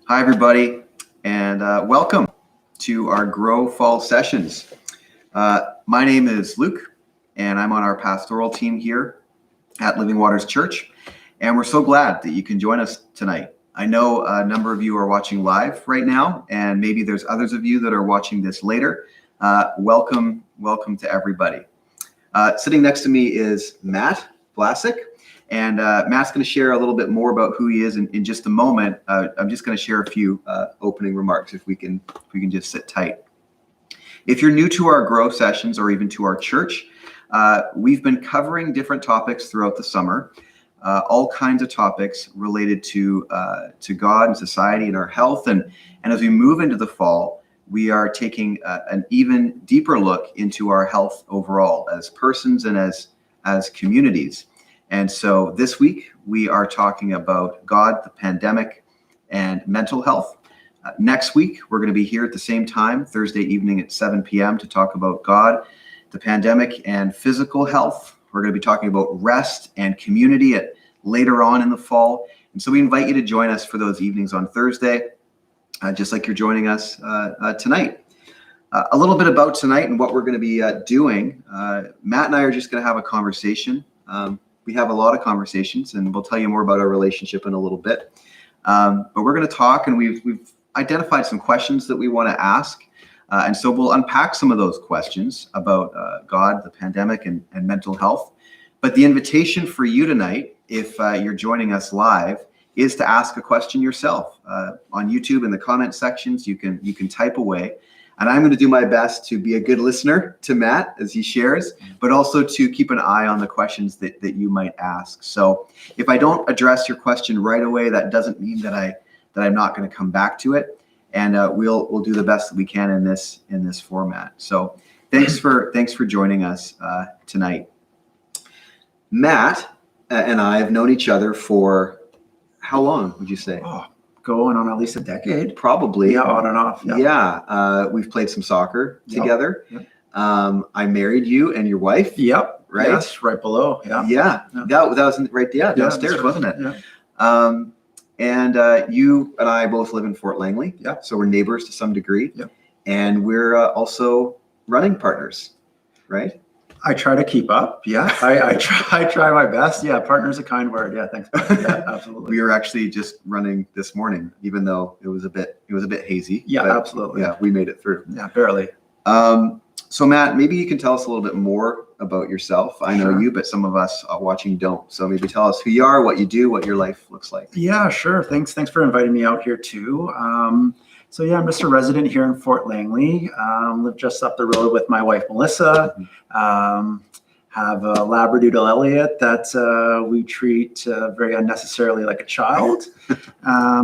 Hi, everybody, and welcome to our Grow Fall Sessions. My name is Luke, and I'm on our pastoral team here at Living Waters Church, and we're so glad that you can join us tonight. I know a number of you are watching live right now, and maybe there's others of you that are watching this later. Welcome to everybody. Sitting next to me is Matt Vlasic. And Matt's going to share a little bit more about who he is in just a moment. I'm just going to share a few opening remarks if we can just sit tight. If you're new to our Grow sessions or even to our church, we've been covering different topics throughout the summer, all kinds of topics related to God and society and our health. And as we move into the fall, we are taking an even deeper look into our health overall as persons and as communities. And so this week, we are talking about God, the pandemic, and mental health. Next week, we're going to be here at the same time, Thursday evening at 7 p.m. to talk about God, the pandemic, and physical health. We're going to be talking about rest and community later on in the fall. And so we invite you to join us for those evenings on Thursday, just like you're joining us tonight. A little bit about tonight and what we're going to be doing. Matt and I are just going to have a conversation. We have a lot of conversations, and we'll tell you more about our relationship in a little bit. But we're going to talk, and we've identified some questions that we want to ask. And so we'll unpack some of those questions about God, the pandemic, and mental health. But the invitation for you tonight, if you're joining us live, is to ask a question yourself. On YouTube in the comment sections, you can type away. And I'm going to do my best to be a good listener to Matt as he shares, but also to keep an eye on the questions that you might ask. So if I don't address your question right away, that doesn't mean that I'm not going to come back to it. And we'll do the best that we can in this format. So thanks for joining us tonight. Matt and I have known each other for how long, would you say? Going on at least a decade. Probably. Yeah, on and off. Yeah. We've played some soccer together. Yep. I married you and your wife. Yep. Right? Yes, right below. Yeah. Yeah. That was right downstairs, right. wasn't it? Yeah. And you and I both live in Fort Langley. Yeah. So we're neighbors to some degree. Yeah. And we're also running partners, right? I try to keep up. Yeah. I try my best. Yeah. Partner's a kind word. Yeah. Thanks. Yeah, absolutely. We were actually just running this morning, even though it was a bit hazy. Yeah, absolutely. Yeah, we made it through. Yeah, barely. So Matt, maybe you can tell us a little bit more about yourself. I know Sure. you, but some of us watching don't. So maybe tell us who you are, what you do, what your life looks like. Yeah, sure. Thanks for inviting me out here too. So yeah, I'm just a resident here in Fort Langley. Live just up the road with my wife, Melissa. Have a Labradoodle Elliot that we treat very unnecessarily like a child.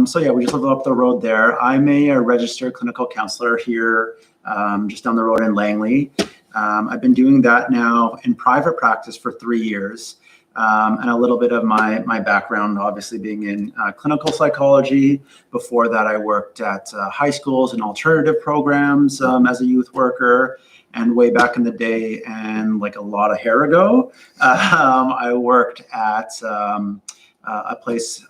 So yeah, we just live up the road there. I'm a registered clinical counselor here just down the road in Langley. I've been doing that now in private practice for 3 years. And a little bit of my background, obviously being in clinical psychology. Before that, I worked at high schools and alternative programs as a youth worker. And way back in the day, and like a lot of hair ago, I worked at a place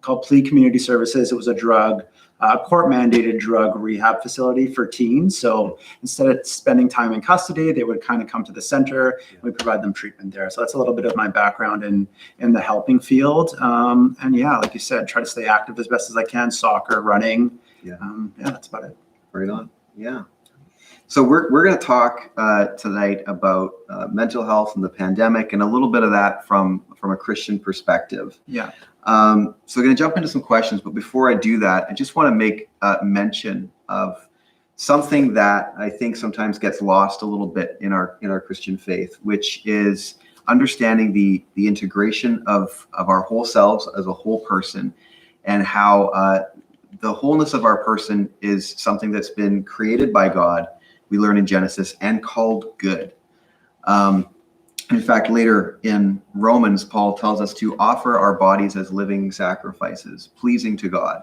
called Plea Community Services. It was a court-mandated drug rehab facility for teens. So instead of spending time in custody, they would kind of come to the center and we provide them treatment there. So that's a little bit of my background in the helping field. And yeah, like you said, try to stay active as best as I can, soccer, running. Yeah, that's about it. Right on. Yeah. So we're going to talk tonight about mental health and the pandemic and a little bit of that from a Christian perspective. Yeah. So we're going to jump into some questions, but before I do that, I just want to make mention of something that I think sometimes gets lost a little bit in our Christian faith, which is understanding the integration of our whole selves as a whole person, and how the wholeness of our person is something that's been created by God. We learn in Genesis, and called good. In fact, later in Romans, Paul tells us to offer our bodies as living sacrifices, pleasing to God.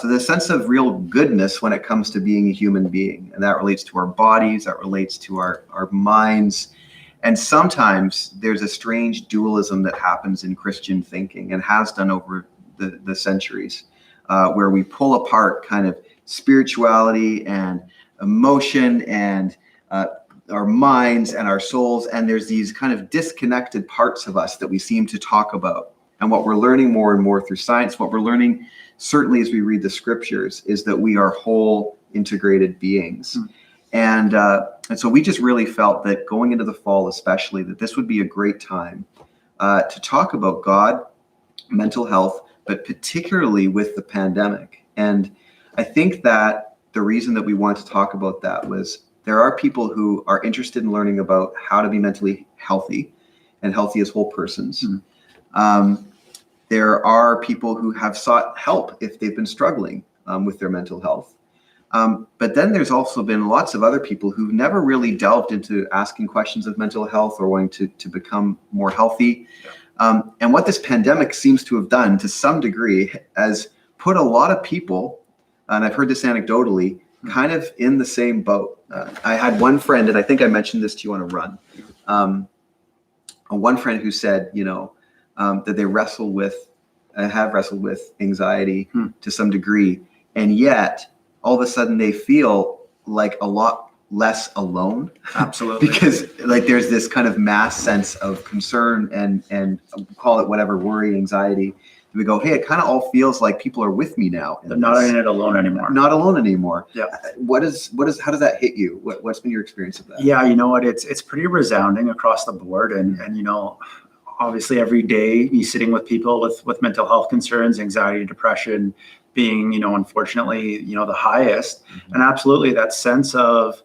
So there's a sense of real goodness when it comes to being a human being. And that relates to our bodies, that relates to our minds. And sometimes there's a strange dualism that happens in Christian thinking and has done over the centuries. where we pull apart kind of spirituality and emotion and our minds and our souls, and there's these kind of disconnected parts of us that we seem to talk about. And what we're learning more and more through science, what we're learning certainly as we read the scriptures, is that we are whole, integrated beings. And so we just really felt that going into the fall especially, that this would be a great time to talk about God, mental health, but particularly with the pandemic. And I think that the reason that we wanted to talk about that was there are people who are interested in learning about how to be mentally healthy and healthy as whole persons. There are people who have sought help if they've been struggling with their mental health. But then there's also been lots of other people who've never really delved into asking questions of mental health or wanting to become more healthy. And what this pandemic seems to have done to some degree has put a lot of people, and I've heard this anecdotally, kind of in the same boat. I had one friend, and I think I mentioned this to you on a run, one friend who said, that they have wrestled with anxiety to some degree, and yet all of a sudden they feel like a lot less alone. Absolutely. Because like there's this kind of mass sense of concern and call it whatever, worry, anxiety. We go, hey, it kind of all feels like people are with me now. They're not in it alone anymore. Not alone anymore. Yeah. How does that hit you? What's been your experience of that? Yeah, you know what? It's pretty resounding across the board, and obviously every day you're sitting with people with mental health concerns, anxiety, depression being, unfortunately, the highest. And absolutely that sense of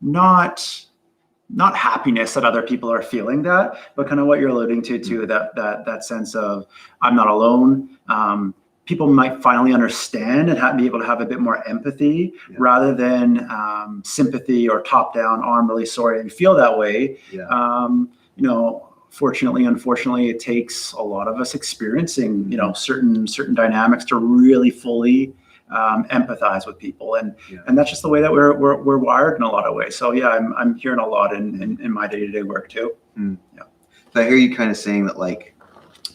not happiness that other people are feeling that, but kind of what you're alluding to too, that sense of I'm not alone. People might finally understand and be able to have a bit more empathy rather than sympathy or top down, oh, I'm really sorry you feel that way. Fortunately, unfortunately, it takes a lot of us experiencing, certain dynamics to really fully empathize with people, and that's just the way that we're wired in a lot of ways. So yeah, I'm hearing a lot in my day-to-day work too. Yeah. So I hear you kind of saying that, like,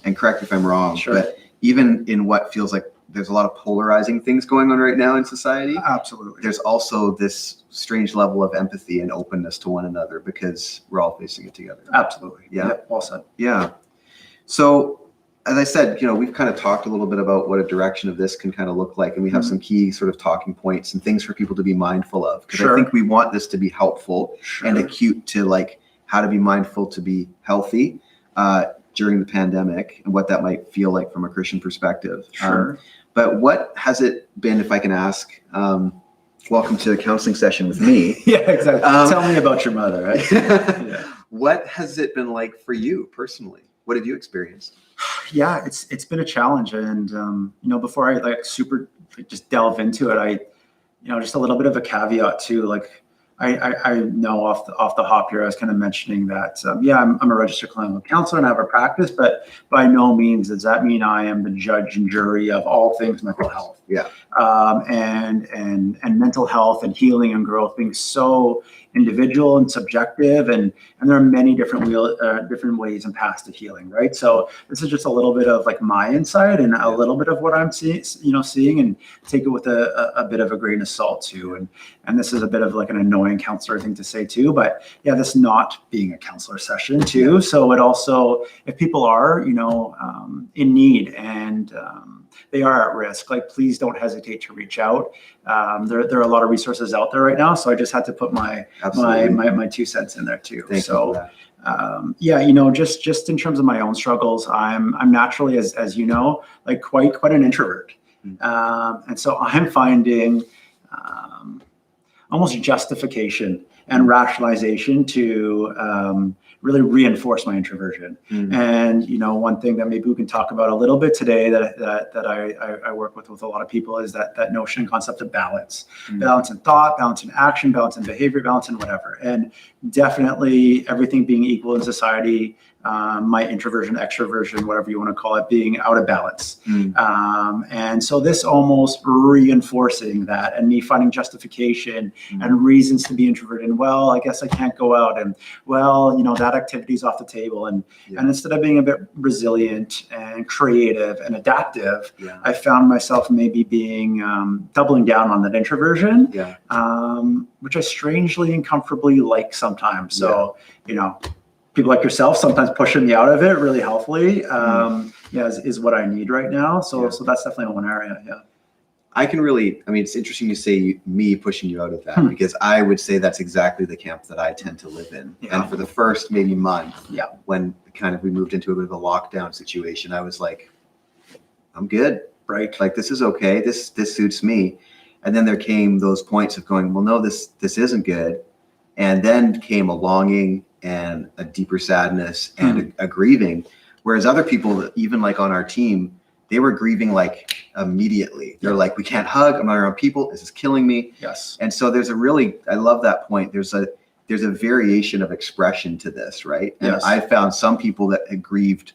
and correct me if I'm wrong, Sure. but even in what feels like there's a lot of polarizing things going on right now in society, Absolutely. there's also this strange level of empathy and openness to one another because we're all facing it together. Absolutely. Yeah. Well said. Yeah. So as I said, we've kind of talked a little bit about what a direction of this can kind of look like, and we have some key sort of talking points and things for people to be mindful of, because I think we want this to be helpful and acute to like how to be mindful to be healthy during the pandemic and what that might feel like from a Christian perspective. But what has it been, if I can ask? Welcome to a counseling session with me. Yeah, exactly. Tell me about your mother, right? What has it been like for you personally? What have you experienced? Yeah, it's been a challenge, and before I just delve into it, just a little bit of a caveat too. Like I know off the hop here, I was kind of mentioning that I'm a registered clinical counselor and I have a practice, but by no means does that mean I am the judge and jury of all things mental health. Yeah. And mental health and healing and growth being so individual and subjective, and there are many different ways and paths to healing, right? So this is just a little bit of like my insight and a little bit of what I'm seeing, and take it with a bit of a grain of salt too. And this is a bit of like an annoying counselor thing to say too, but yeah, this not being a counselor session too. So it also, if people are, in need and they are at risk, like please don't hesitate to reach out. There are a lot of resources out there right now, so I just had to put my 2 cents in there too. Thank you. Just in terms of my own struggles, I'm naturally, as you know, like quite an introvert, and so I'm finding almost justification and rationalization to really reinforce my introversion. And one thing that maybe we can talk about a little bit today that I work with a lot of people is that notion and concept of balance. Balance in thought, balance in action, balance in behavior, balance in whatever. And definitely everything being equal in society, my introversion, extroversion, whatever you want to call it, being out of balance. And so this almost reinforcing that and me finding justification and reasons to be introverted. And well, I guess I can't go out, and well, that activity's off the table. And instead of being a bit resilient and creative and adaptive, I found myself maybe being doubling down on that introversion, which I strangely and comfortably like sometimes. So, people like yourself sometimes pushing me out of it really helpfully is what I need right now. So that's definitely one area. I can really, it's interesting you say me pushing you out of that, because I would say that's exactly the camp that I tend to live in. And for the first maybe month, when kind of we moved into a bit of a lockdown situation, I was like, I'm good, right? Like, this is okay. This suits me. And then there came those points of going, well, no, this isn't good. And then came a longing and a deeper sadness and a grieving. Whereas other people, even like on our team, they were grieving like immediately. They're like, we can't hug. I'm not around people. This is killing me. Yes. And so there's I love that point. There's a variation of expression to this, right? And I found some people that had grieved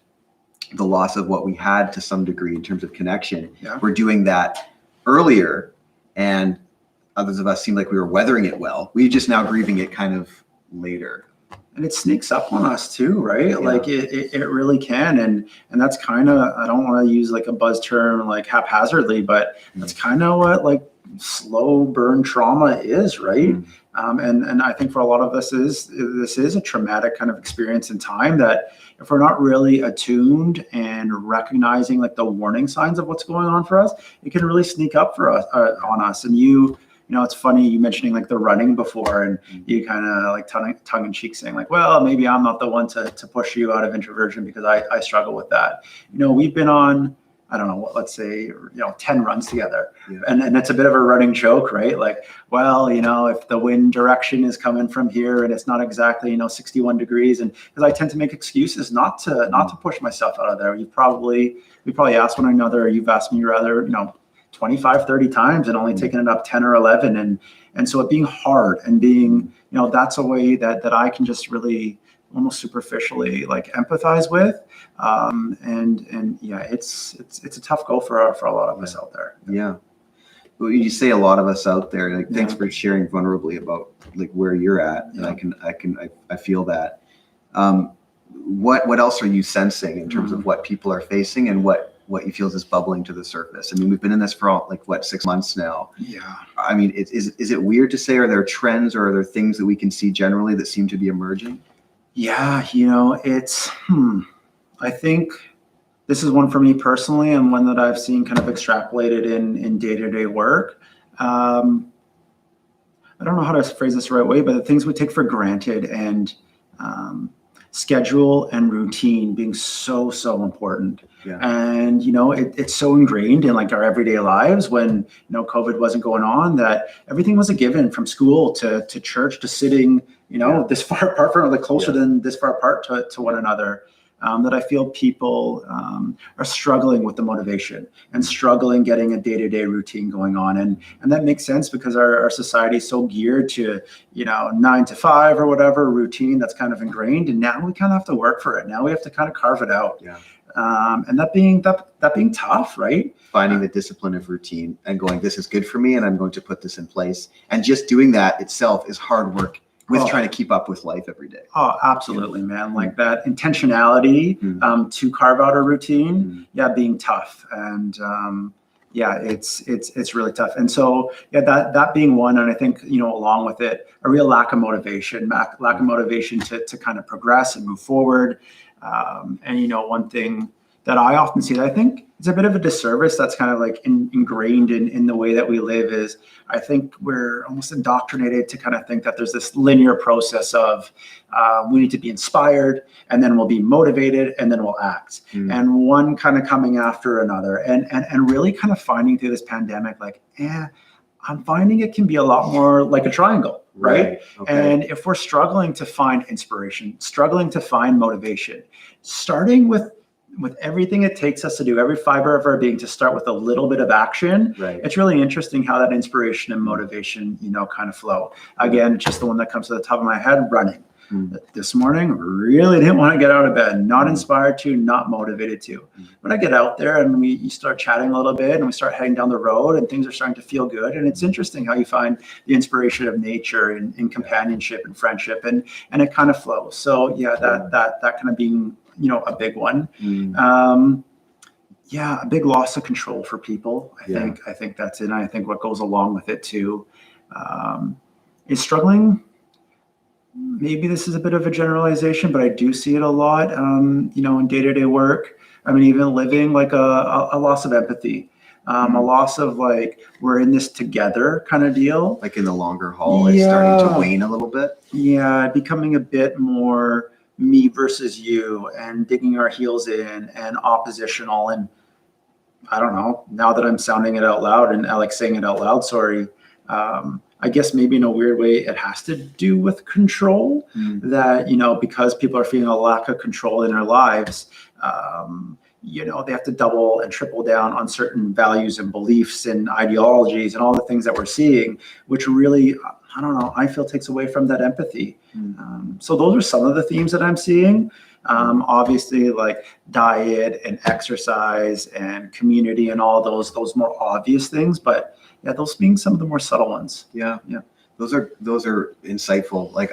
the loss of what we had to some degree in terms of connection. We're doing that earlier, and others of us seemed like we were weathering it well. We just now grieving it kind of later. And it sneaks up on us too, right? Like it really can. And that's kind of, I don't want to use like a buzz term like haphazardly, but that's kind of what like slow burn trauma is, right? And I think for a lot of us this is a traumatic kind of experience in time that if we're not really attuned and recognizing like the warning signs of what's going on for us, it can really sneak up for us on us. And it's funny you mentioning like the running before, and you kind of like tongue in cheek saying like, well, maybe I'm not the one to push you out of introversion because I struggle with that. We've been on, I don't know what, let's say, 10 runs together. And it's a bit of a running joke, right? Like, well, if the wind direction is coming from here and it's not exactly, 61 degrees, and because I tend to make excuses not to push myself out of there. We probably asked one another, or you've asked me rather, 25, 30 times and only taking it up 10 or 11. And so it being hard and being, that's a way that I can just really almost superficially like empathize with. It's a tough go for a lot of us out there. Yeah. Well, you say a lot of us out there, like, thanks for sharing vulnerably about like where you're at. And I feel that. What else are you sensing in terms of what people are facing and what you feel is bubbling to the surface? We've been in this for 6 months now. Is it weird to say, are there trends or are there things that we can see generally that seem to be emerging? It's, I think this is one for me personally, and one that I've seen kind of extrapolated in day-to-day work. I don't know how to phrase this the right way, but the things we take for granted and schedule and routine being so important. And it's so ingrained in like our everyday lives when COVID wasn't going on, that everything was a given, from school to church to sitting this far apart from, like closer than this far apart to one another. That I feel people are struggling with the motivation and struggling getting a day-to-day routine going on. And that makes sense because our society is so geared to, 9 to 5 or whatever routine that's kind of ingrained. And now we kind of have to work for it. Now we have to kind of carve it out. And that being tough, right? Finding the discipline of routine and going, this is good for me and I'm going to put this in place. And just doing that itself is hard work with trying to keep up with life every day. Oh, absolutely, man. Like that intentionality to carve out a routine, being tough. And it's really tough. And so, that being one, and I think, along with it, a real lack of motivation to kind of progress and move forward. And one thing that I often see that I think it's a bit of a disservice that's kind of like ingrained in the way that we live is, I think we're almost indoctrinated to kind of think that there's this linear process of we need to be inspired, and then we'll be motivated, and then we'll act. And one kind of coming after another, and really kind of finding through this pandemic, like, I'm finding it can be a lot more like a triangle, right? Okay. And if we're struggling to find inspiration, struggling to find motivation, starting with everything it takes us to do, every fiber of our being, to start with a little bit of action, it's really interesting how that inspiration and motivation, kind of flow. Again, just the one that comes to the top of my head, running. This morning, really didn't want to get out of bed, not inspired to, not motivated to. When I get out there and you start chatting a little bit and we start heading down the road and things are starting to feel good. And it's interesting how you find the inspiration of nature and companionship and friendship and it kind of flows. So yeah, that kind of being, a big one. Yeah, a big loss of control for people. I think that's it. And I think what goes along with it too is struggling. Maybe this is a bit of a generalization, but I do see it a lot, in day-to-day work. I mean, even living like a loss of empathy, a loss of like, we're in this together kind of deal. Like in the longer haul, it's starting to wane a little bit. Yeah, becoming a bit more me versus you and digging our heels in and oppositional. And I don't know, now that I'm sounding it out loud and Alex saying it out loud, sorry, I guess maybe in a weird way, it has to do with control that, because people are feeling a lack of control in their lives, they have to double and triple down on certain values and beliefs and ideologies and all the things that we're seeing, which really, I don't know, I feel takes away from that empathy. So those are some of the themes that I'm seeing. Obviously, like diet and exercise and community and all those more obvious things, but yeah, those being some of the more subtle ones. Yeah. Those are insightful. Like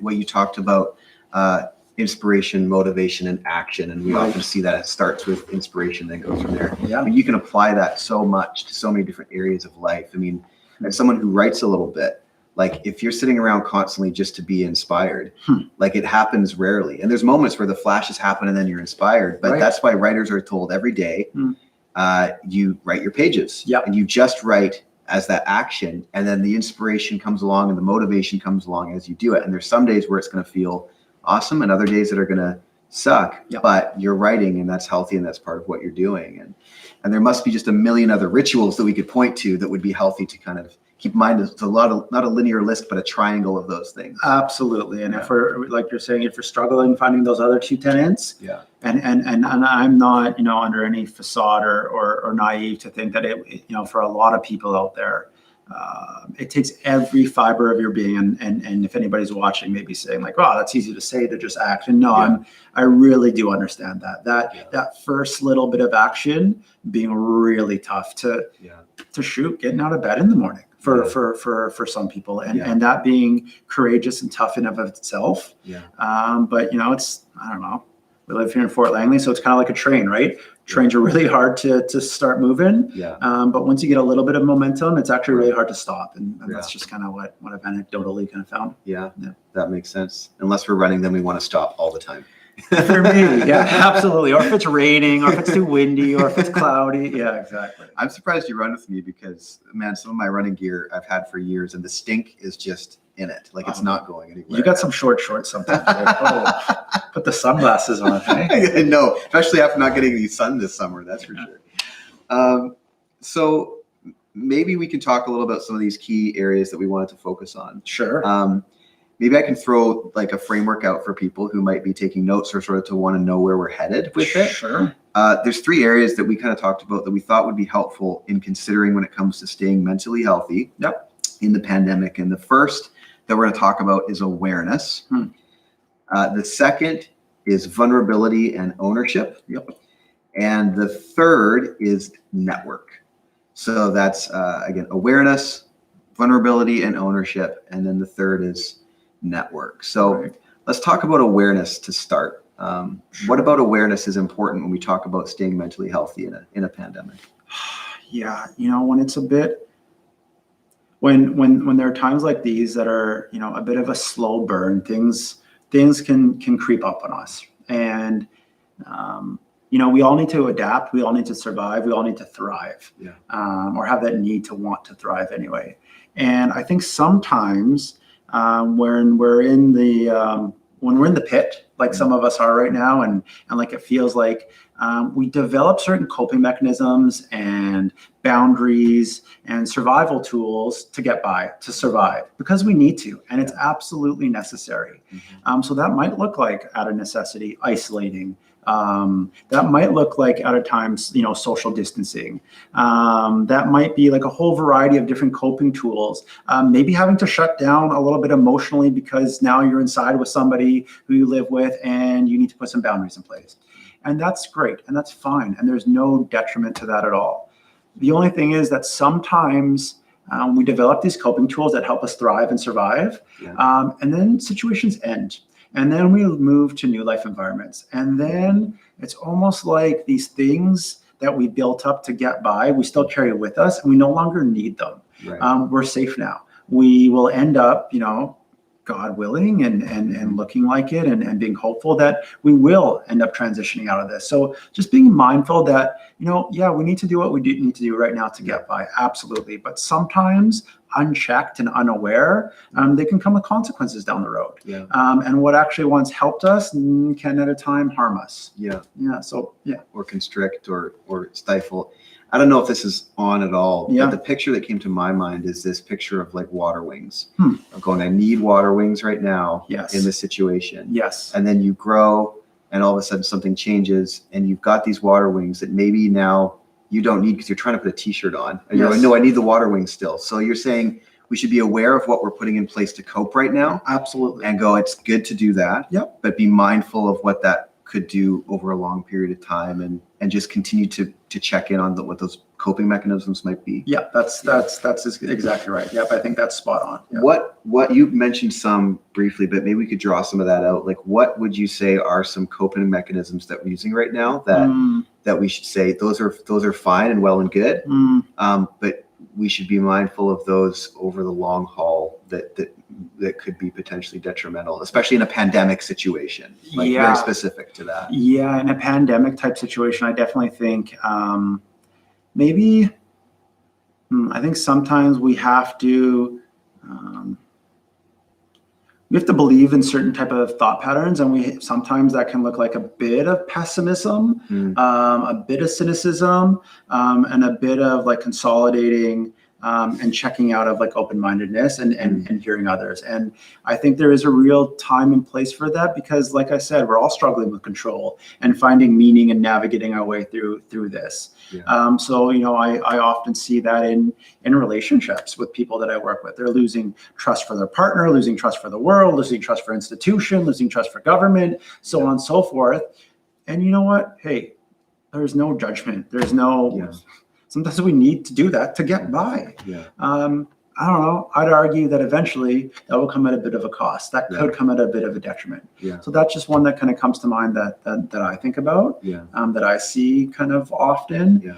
what you talked about, inspiration, motivation, and action, and we often see that it starts with inspiration, then goes from there. Yeah, but you can apply that so much to so many different areas of life. I mean, as someone who writes a little bit, like if you're sitting around constantly just to be inspired, like it happens rarely. And there's moments where the flashes happen and then you're inspired. But that's why writers are told every day, you write your pages and you just write as that action. And then the inspiration comes along and the motivation comes along as you do it. And there's some days where it's going to feel awesome and other days that are going to suck, but you're writing and that's healthy and that's part of what you're doing. And there must be just a million other rituals that we could point to that would be healthy to kind of keep in mind. It's not a linear list, but a triangle of those things. Absolutely. And if we're, like you're saying, if you're struggling finding those other two tenets, and I'm not, under any facade or naive to think that it, for a lot of people out there, it takes every fiber of your being. And if anybody's watching, maybe saying like, wow, that's easy to say to just act. And no, I really do understand that first little bit of action being really tough to getting out of bed in the morning. For some people and that being courageous and tough in of itself. But it's, I don't know, we live here in Fort Langley, so it's kind of like a train, right? Trains are really hard to start moving. But once you get a little bit of momentum, it's actually really hard to stop. And that's just kind of what I've anecdotally kind of found. Yeah, that makes sense. Unless we're running, then we want to stop all the time. For me, yeah, absolutely. Or if it's raining, or if it's too windy, or if it's cloudy. Yeah, exactly. I'm surprised you run with me because, man, some of my running gear I've had for years and the stink is just in it. Like it's not going anywhere. You got some short shorts sometimes. Like, put the sunglasses on. Hey? I know, especially after not getting any sun this summer, that's for sure. So maybe we can talk a little about some of these key areas that we wanted to focus on. Sure. Maybe I can throw like a framework out for people who might be taking notes or sort of to want to know where we're headed with it. Sure. There's 3 areas that we kind of talked about that we thought would be helpful in considering when it comes to staying mentally healthy in the pandemic. And the first that we're going to talk about is awareness. The second is vulnerability and ownership. And the third is network. So that's, again, awareness, vulnerability, and ownership. And then the third is network. So let's talk about awareness to start. What about awareness is important when we talk about staying mentally healthy in a pandemic? Yeah, when it's a bit, when there are times like these that are, a bit of a slow burn, things can creep up on us. And, we all need to adapt. We all need to survive. We all need to thrive, or have that need to want to thrive anyway. And I think sometimes when we're in the pit, like some of us are right now, and like it feels like we develop certain coping mechanisms and boundaries and survival tools to get by, to survive, because we need to, and it's absolutely necessary. So that might look like, out of necessity, isolating, That might look like at times, social distancing. That might be like a whole variety of different coping tools. Maybe having to shut down a little bit emotionally because now you're inside with somebody who you live with and you need to put some boundaries in place. And that's great and that's fine. And there's no detriment to that at all. The only thing is that sometimes we develop these coping tools that help us thrive and survive. And then situations end. And then we move to new life environments. And then it's almost like these things that we built up to get by, we still carry with us and we no longer need them. Right. We're safe now. We will end up, God willing and looking like it and being hopeful that we will end up transitioning out of this. So just being mindful that, we need to do what we do need to do right now to get by. Absolutely. But sometimes unchecked and unaware, they can come with consequences down the road. Yeah. And what actually once helped us can at a time harm us. Yeah. Yeah. So, yeah. Or constrict or stifle. I don't know if this is on at all, but the picture that came to my mind is this picture of like water wings. I'm going, I need water wings right now in this situation. Yes. And then you grow and all of a sudden something changes and you've got these water wings that maybe now you don't need because you're trying to put a t-shirt on. And you're like, no, I need the water wings still. So you're saying we should be aware of what we're putting in place to cope right now. Absolutely. And go, it's good to do that. Yep. But be mindful of what that could do over a long period of time and just continue to check in on what those coping mechanisms might be. Yeah, that's exactly right. Yep, I think that's spot on. Yep. What you mentioned some briefly, but maybe we could draw some of that out. Like, what would you say are some coping mechanisms that we're using right now that we should say those are fine and well and good, but we should be mindful of those over the long haul that could be potentially detrimental, especially in a pandemic situation, very specific to that. Yeah, in a pandemic type situation, I definitely think I think sometimes we have to believe in certain type of thought patterns, and sometimes that can look like a bit of pessimism, a bit of cynicism, and a bit of like consolidating and checking out of like open-mindedness and hearing others. And I think there is a real time and place for that because, like I said, we're all struggling with control and finding meaning and navigating our way through this. Yeah. So, I often see that in relationships with people that I work with. They're losing trust for their partner, losing trust for the world, losing trust for institution, losing trust for government, so on and so forth. And you know what? Hey, there's no judgment. There's no... Sometimes we need to do that to get by. Yeah. I don't know. I'd argue that eventually that will come at a bit of a cost. That could come at a bit of a detriment. Yeah. So that's just one that kind of comes to mind that I think about. Yeah. That I see kind of often. Yeah.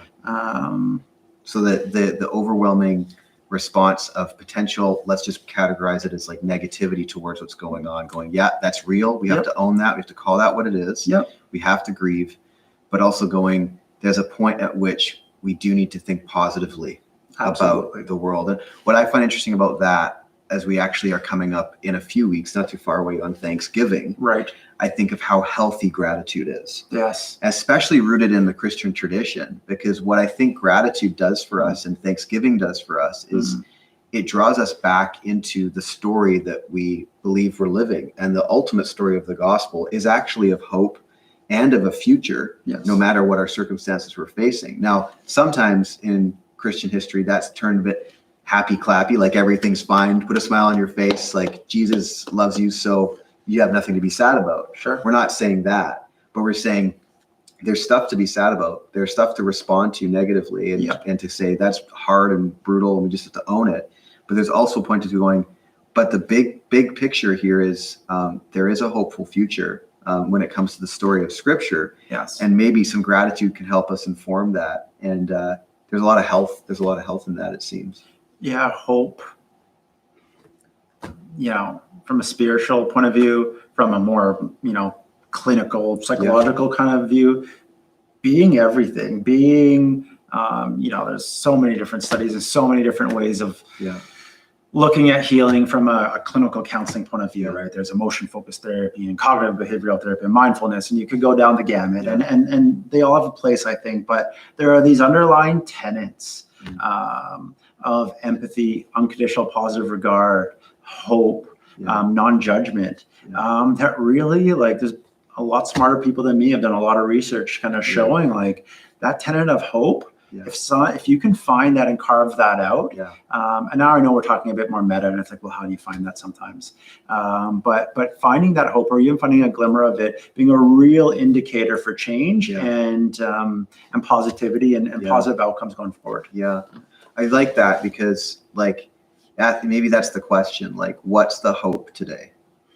So the overwhelming response of potential, let's just categorize it as like negativity towards what's going on. Going, yeah, that's real. We have to own that. We have to call that what it is. Yep. We have to grieve, but also going, there's a point at which we do need to think positively about the world. And what I find interesting about that, as we actually are coming up in a few weeks, not too far away on Thanksgiving, right? I think of how healthy gratitude is. Yes. Especially rooted in the Christian tradition, because what I think gratitude does for us and Thanksgiving does for us is it draws us back into the story that we believe we're living. And the ultimate story of the gospel is actually of hope and of a future, no matter what our circumstances we're facing. Now, sometimes in Christian history, that's turned a bit happy clappy, like everything's fine, put a smile on your face, like Jesus loves you, so you have nothing to be sad about. Sure. We're not saying that, but we're saying there's stuff to be sad about. There's stuff to respond to negatively and to say that's hard and brutal and we just have to own it. But there's also a point to going, but the big picture here is there is a hopeful future. When it comes to the story of Scripture, and maybe some gratitude can help us inform that. And there's a lot of health. There's a lot of health in that, it seems. Yeah, hope. From a spiritual point of view, from a more clinical, psychological kind of view, being everything. Being, there's so many different studies and so many different ways of. Looking at healing from a clinical counseling point of view, right? There's emotion-focused therapy and cognitive behavioral therapy and mindfulness, and you could go down the gamut, and they all have a place, I think. But there are these underlying tenets of empathy, unconditional positive regard, hope, non-judgment, that really, like, there's a lot smarter people than me have done a lot of research kind of showing like that tenet of hope. Yeah. If you can find that and carve that out, Yeah. and now I know we're talking a bit more meta, and it's like, well, how do you find that sometimes? But finding that hope, or even finding a glimmer of it, being a real indicator for change and positivity and positive outcomes going forward. Yeah, I like that because like maybe that's the question. Like, what's the hope today?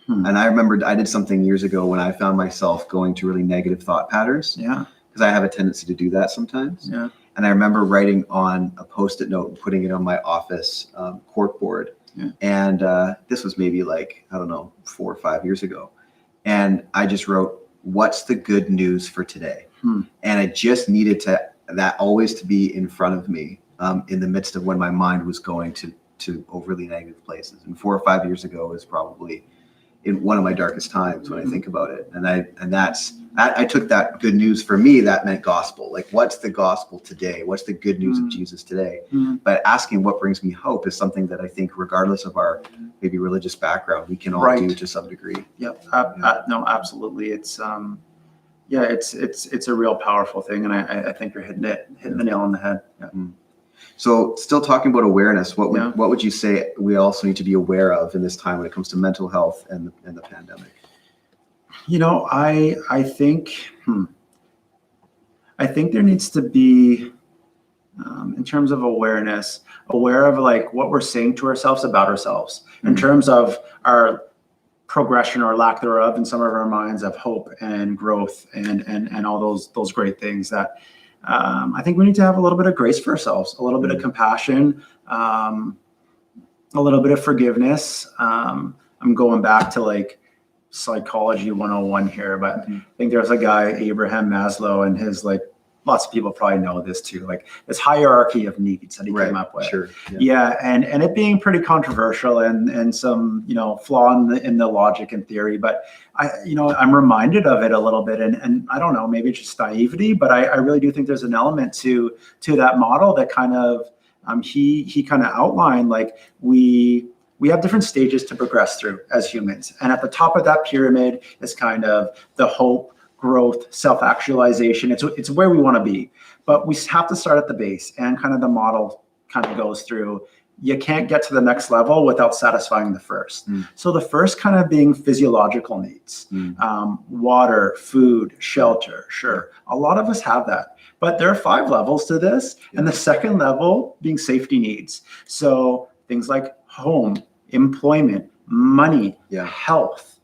And I remember I did something years ago when I found myself going to really negative thought patterns. Yeah. Because I have a tendency to do that sometimes. Yeah. And I remember writing on a Post-it note and putting it on my office corkboard. Yeah. And this was maybe like, I don't know, 4 or 5 years ago. And I just wrote, what's the good news for today? And I just needed that always to be in front of me in the midst of when my mind was going to overly negative places. And 4 or 5 years ago is probably in one of my darkest times when I think about it. And I took that good news. For me, that meant gospel. Like, what's the gospel today? What's the good news of Jesus today? But asking what brings me hope is something that I think, regardless of our maybe religious background, we can all do to some degree. Yep. No, absolutely. It's it's a real powerful thing, and I think you're hitting the nail on the head. Yeah. So, still talking about awareness, what would you say we also need to be aware of in this time when it comes to mental health and the pandemic? You know, I think there needs to be, in terms of awareness, aware of like what we're saying to ourselves about ourselves in terms of our progression or lack thereof in some of our minds of hope and growth and all those great things that I think we need to have a little bit of grace for ourselves, a little bit of compassion, a little bit of forgiveness. I'm going back to like psychology 101 here, but I think there's a guy, Abraham Maslow, and his like, lots of people probably know this too, like this hierarchy of needs that he came up with. Sure. Yeah. And it being pretty controversial and some, flaw in the logic and theory, but I'm reminded of it a little bit, and I don't know, maybe it's just naivety, but I really do think there's an element to that model that kind of, he kind of outlined, like we have different stages to progress through as humans. And at the top of that pyramid is kind of the hope, growth, self-actualization. It's where we want to be, but we have to start at the base, and kind of the model kind of goes through. You can't get to the next level without satisfying the first. So the first kind of being physiological needs, water, food, shelter. Sure. A lot of us have that, but there are 5 levels to this. And the second level being safety needs. So things like home, employment, money, health.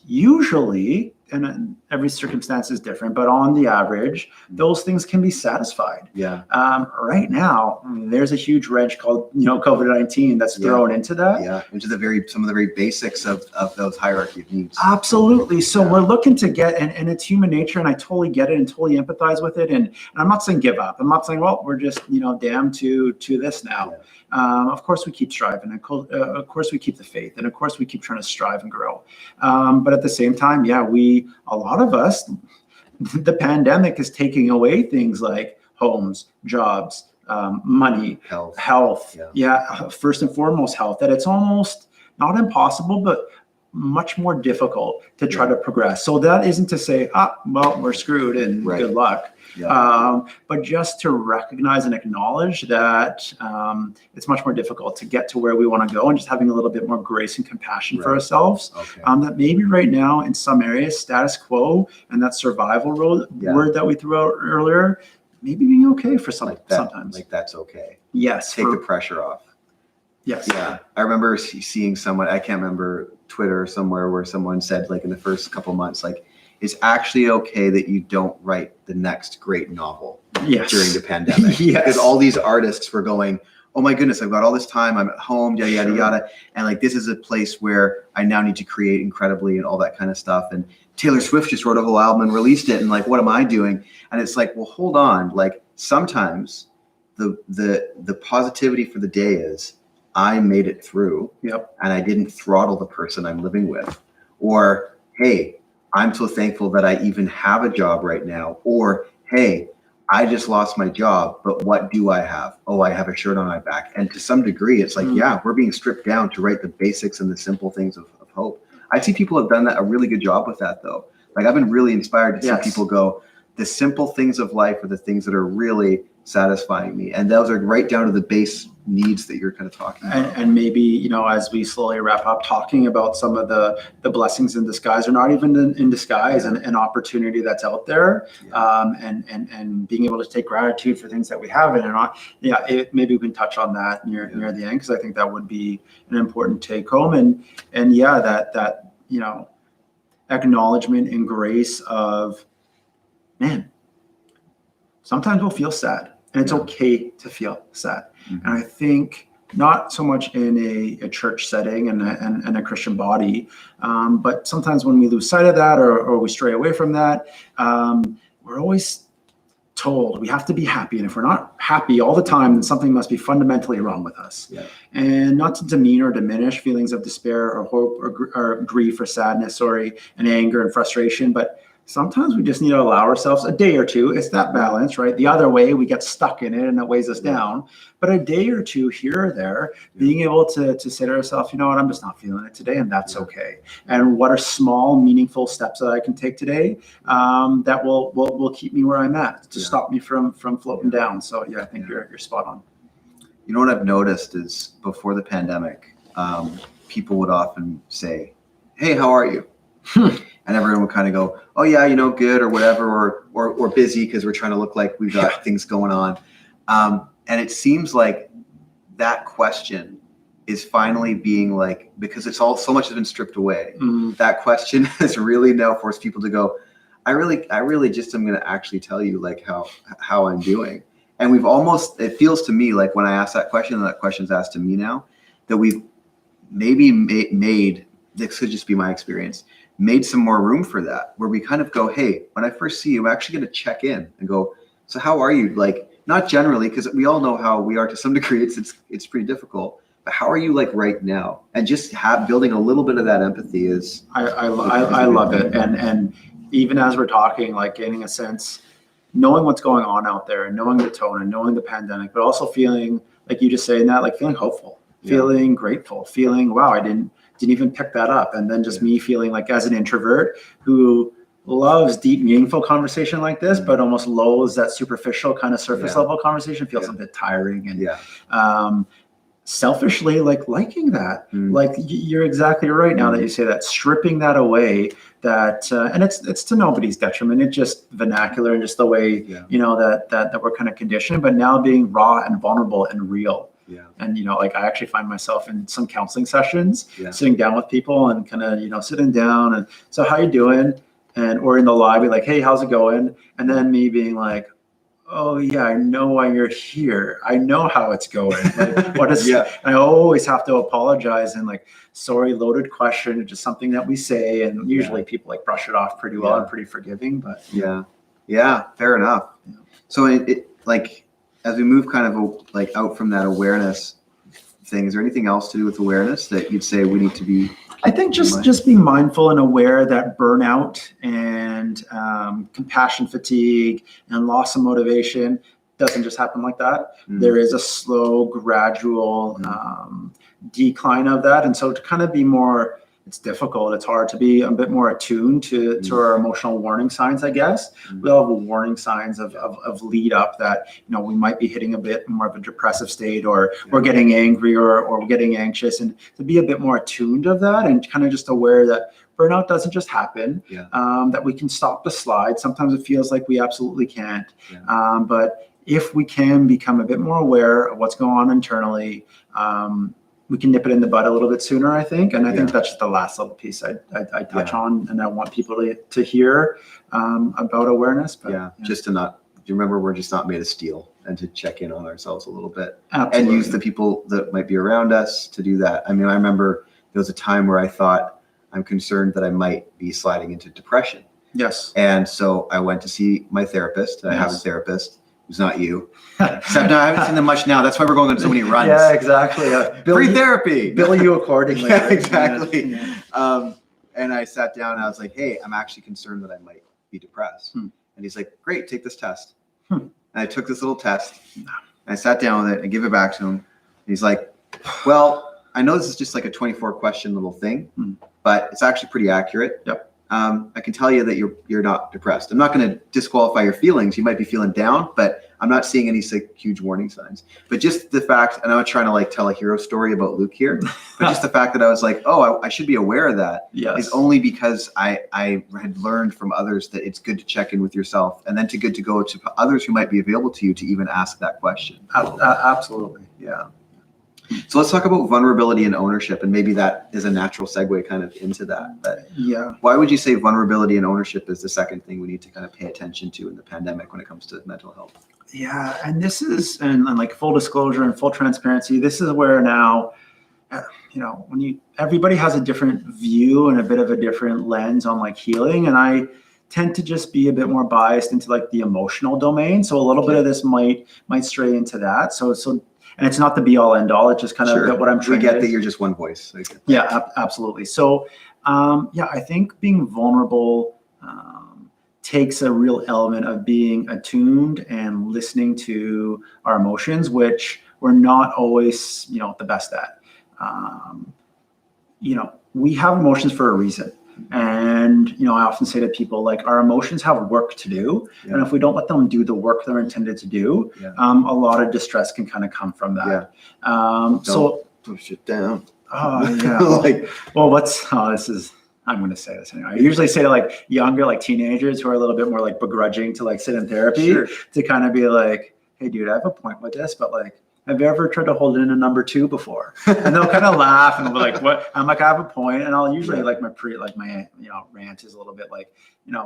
Usually, and every circumstance is different, but on the average, those things can be satisfied. Right now, there's a huge wrench called COVID-19 that's thrown into that. Into some of the very basics of those hierarchy of needs. Absolutely. So we're looking to get, and it's human nature, and I totally get it and totally empathize with it. And I'm not saying give up. I'm not saying, well, we're just damned to this now. Of course we keep striving, and of course we keep the faith, and of course we keep trying to strive and grow. But at the same time, a lot of us, the pandemic is taking away things like homes, jobs, money, health. First and foremost, health. That it's almost not impossible, but much more difficult to try to progress. So that isn't to say, well, we're screwed and good luck. But just to recognize and acknowledge that it's much more difficult to get to where we want to go, and just having a little bit more grace and compassion for ourselves. That maybe right now in some areas, status quo and that survival word that we threw out earlier, maybe being okay for sometimes. Like that's okay. Yes. Take the pressure off. Yes. Yeah. I remember seeing someone, I can't remember, Twitter or somewhere, where someone said, like, in the first couple months, like, it's actually okay that you don't write the next great novel during the pandemic. Because all these artists were going, oh my goodness, I've got all this time, I'm at home, yada, yada, yada. And like, this is a place where I now need to create incredibly and all that kind of stuff. And Taylor Swift just wrote a whole album and released it. And like, what am I doing? And it's like, well, hold on. Like, sometimes the positivity for the day is I made it through and I didn't throttle the person I'm living with. Or, hey, I'm so thankful that I even have a job right now. Or, hey, I just lost my job, but what do I have? Oh, I have a shirt on my back. And to some degree, it's like, we're being stripped down to write the basics and the simple things of hope. I see people have done a really good job with that, though. Like I've been really inspired to Yes. see people go, the simple things of life are the things that are really satisfying me. And those are right down to the base needs that you're kind of talking about. And maybe, you know, as we slowly wrap up talking about some of the blessings in disguise, or not even in disguise, Yeah. and an opportunity that's out there, Yeah. and being able to take gratitude for things that we have, and not, maybe we can touch on that near the end, because I think that would be an important take home, and yeah, that you know, acknowledgement and grace of, man, sometimes we'll feel sad, and it's okay to feel sad. Mm-hmm. And I think not so much in a church setting and a Christian body, but sometimes when we lose sight of that, or we stray away from that, we're always told we have to be happy. And if we're not happy all the time, then something must be fundamentally wrong with us. Yeah. And not to demean or diminish feelings of despair or hope or grief or sadness, and anger and frustration, but sometimes we just need to allow ourselves a day or two. It's that balance, right? The other way, we get stuck in it and it weighs us down. But a day or two here or there, being able to say to ourselves, you know what, I'm just not feeling it today, and that's okay. And what are small, meaningful steps that I can take today that will keep me where I'm at, to stop me from floating down. So yeah, I think you're spot on. You know what I've noticed is before the pandemic, people would often say, "Hey, how are you?" And everyone would kind of go, "Oh yeah, you know, good," or whatever, or busy, because we're trying to look like we've got things going on. And it seems like that question is finally being like, because it's all so much has been stripped away. That question has really now forced people to go, I really just am going to actually tell you like how I'm doing. And we've almost, it feels to me like when I ask that question, and that question's asked to me now, that we've maybe made, this could just be my experience, made some more room for that, where we kind of go, hey, when I first see you, I'm actually going to check in and go, so how are you? Like, not generally, because we all know how we are to some degree. It's pretty difficult. But how are you like right now? And just building a little bit of that empathy is. I love it. And even as we're talking, like getting a sense, knowing what's going on out there, and knowing the tone, and knowing the pandemic, but also feeling, like you just saying that, like feeling hopeful, feeling grateful, feeling, wow, I didn't even pick that up. And then just me feeling like, as an introvert who loves deep, meaningful conversation like this, but almost loathes that superficial kind of surface level conversation, feels a bit tiring. And selfishly, like liking that, like you're exactly right now that you say that, stripping that away, that and it's to nobody's detriment. It's just vernacular and just the way you know that we're kind of conditioned. But now being raw and vulnerable and real. And, you know, like I actually find myself in some counseling sessions, sitting down with people and kind of, you know, sitting down and, so how you doing? And or in the lobby, like, hey, how's it going? And then me being like, oh yeah, I know why you're here. I know how it's going. Like, what is? And I always have to apologize and like, sorry, loaded question. It's just something that we say, and usually people like brush it off pretty well and pretty forgiving. But fair enough. So it like, as we move kind of like out from that awareness thing, is there anything else to do with awareness that you'd say we need to be? I think just being mindful and aware that burnout and compassion fatigue and loss of motivation doesn't just happen like that. There is a slow, gradual decline of that. And so to kind of be more, it's difficult. It's hard to be a bit more attuned to our emotional warning signs, I guess. We all have warning signs of lead up that, you know, we might be hitting a bit more of a depressive state, or we're getting angry or we're getting anxious, and to be a bit more attuned of that, and kind of just aware that burnout doesn't just happen, that we can stop the slide. Sometimes it feels like we absolutely can't. But if we can become a bit more aware of what's going on internally, we can nip it in the bud a little bit sooner, I think. And I think that's just the last little piece I touch on, and I want people to hear about awareness. But just to not, do you remember, we're just not made of steel, and to check in on ourselves a little bit. Absolutely. And use the people that might be around us to do that. I mean, I remember there was a time where I thought, I'm concerned that I might be sliding into depression. Yes. And so I went to see my therapist. I have a therapist. Who's not you. Except I haven't seen them much now. That's why we're going on so many runs. Yeah, exactly. Free therapy. Bill you accordingly. Yeah, exactly. And I sat down and I was like, hey, I'm actually concerned that I might be depressed. And he's like, great, take this test. And I took this little test. And I sat down with it and give it back to him. And he's like, well, I know this is just like a 24 question little thing, but it's actually pretty accurate. I can tell you that you're not depressed. I'm not going to disqualify your feelings. You might be feeling down, but I'm not seeing any huge warning signs. But just the fact, and I'm not trying to like tell a hero story about Luke here, but just the fact that I was like, oh, I should be aware of that is only because I had learned from others that it's good to check in with yourself, and then good to go to others who might be available to you to even ask that question. Absolutely. Yeah. So let's talk about vulnerability and ownership, and maybe that is a natural segue kind of into that. But why would you say vulnerability and ownership is the second thing we need to kind of pay attention to in the pandemic when it comes to mental health? Yeah, and this is, and like full disclosure and full transparency, this is where now, when everybody has a different view and a bit of a different lens on like healing, and I tend to just be a bit more biased into like the emotional domain. So a little bit of this might stray into that. So and it's not the be all end all. It's just kind of what I'm trying to. We get that you're just one voice. Yeah, absolutely. So, I think being vulnerable takes a real element of being attuned and listening to our emotions, which we're not always, the best at. We have emotions for a reason. And, I often say to people, like, our emotions have work to do. Yeah. And if we don't let them do the work they're intended to do, a lot of distress can kind of come from that. Yeah. Don't push it down. Oh, yeah. I'm going to say this anyway. I usually say to like younger, like teenagers who are a little bit more like begrudging to like sit in therapy to kind of be like, hey, dude, I have a point with this, but like, have you ever tried to hold in a number 2 before? And they'll kind of laugh and be like, what? I'm like, I have a point. And I'll usually like my rant is a little bit like,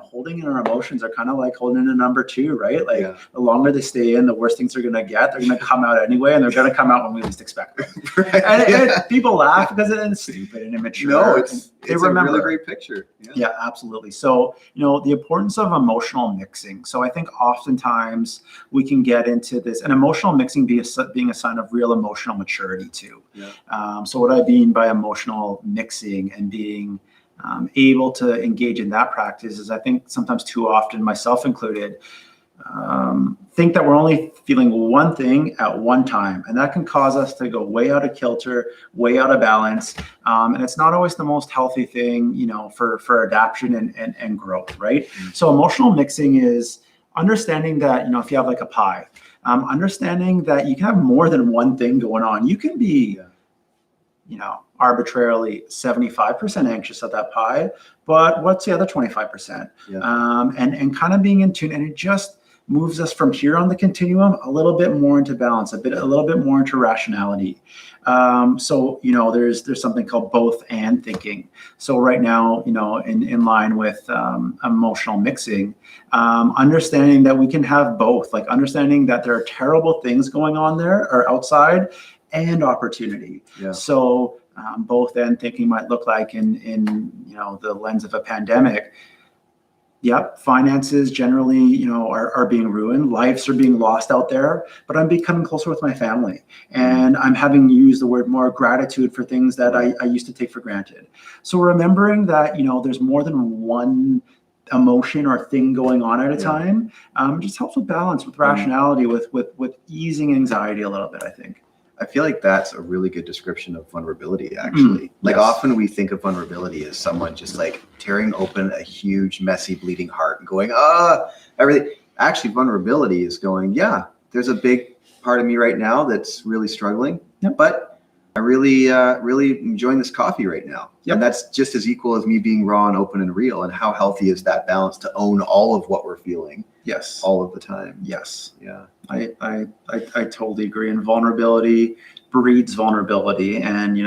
holding in our emotions are kind of like holding in a number 2, right? Like the longer they stay in, the worse things are going to get. They're going to come out anyway, and they're going to come out when we least expect them. And people laugh because it's stupid and immature. No, it's a really great picture. Yeah, absolutely. So, the importance of emotional mixing. So I think oftentimes we can get into this, and emotional mixing being a sign of real emotional maturity too. Yeah. So what I mean by emotional mixing and being able to engage in that practice is, I think sometimes too often, myself included, think that we're only feeling one thing at one time, and that can cause us to go way out of kilter, way out of balance, and it's not always the most healthy thing, for adaptation and growth, right? Mm-hmm. So emotional mixing is understanding that, if you have like a pie, understanding that you can have more than one thing going on. You can be, arbitrarily 75% anxious at that pie, but what's the other 25%? And kind of being in tune, and it just moves us from here on the continuum a little bit more into balance, a little bit more into rationality. So there's something called both and thinking. So right now, in line with emotional mixing, understanding that we can have both, like understanding that there are terrible things going on there or outside, and opportunity. Yeah. So both and thinking might look like in the lens of a pandemic. Yep, finances generally, are being ruined. Lives are being lost out there, but I'm becoming closer with my family, and I'm having used the word more gratitude for things that I used to take for granted. So remembering that, there's more than one emotion or thing going on at a time, just helps with balance, with rationality, with easing anxiety a little bit, I think. I feel like that's a really good description of vulnerability, actually. Often we think of vulnerability as someone just like tearing open a huge, messy, bleeding heart and going, everything. Actually, vulnerability is going, there's a big part of me right now that's really struggling, but I really enjoying this coffee right now. Yep. And that's just as equal as me being raw and open and real. And how healthy is that balance to own all of what we're feeling? Yes. All of the time. Yes. Yeah. I totally agree. And vulnerability breeds vulnerability. And,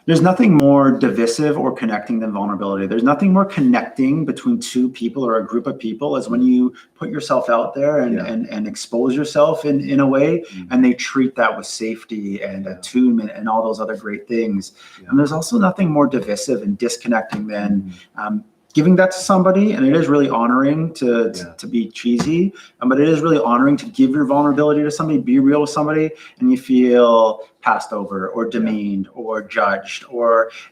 there's nothing more divisive or connecting than vulnerability. There's nothing more connecting between two people or a group of people as when you put yourself out there and expose yourself in a way, and they treat that with safety and attunement and all those other great things. Yeah. And there's also nothing more divisive and disconnecting than giving that to somebody. And it is really honoring to be cheesy, but it is really honoring to give your vulnerability to somebody, be real with somebody, and you feel passed over or demeaned or judged,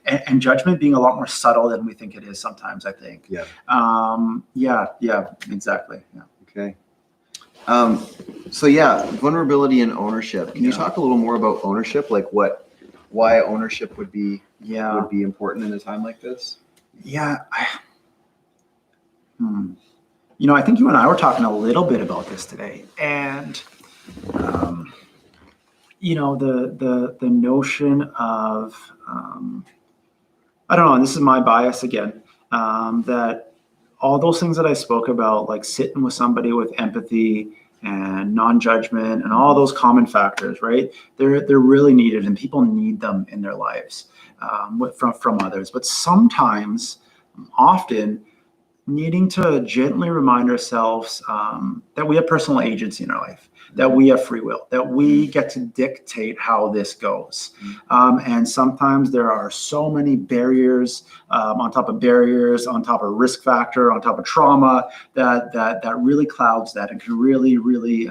and judgment being a lot more subtle than we think it is sometimes, I think. Exactly. Okay. Vulnerability and ownership. Can you talk a little more about ownership? Like what why ownership would be Yeah. important in a time like this? Yeah. I think you and I were talking a little bit about this today, and the notion of I don't know, and this is my bias again, that all those things that I spoke about, like sitting with somebody with empathy and non-judgment and all those common factors, right? They're really needed, and people need them in their lives from others. But sometimes, often, needing to gently remind ourselves that we have personal agency in our life, that we have free will, that we get to dictate how this goes. And sometimes there are so many barriers on top of barriers, on top of risk factor, on top of trauma, that really clouds that and can really, really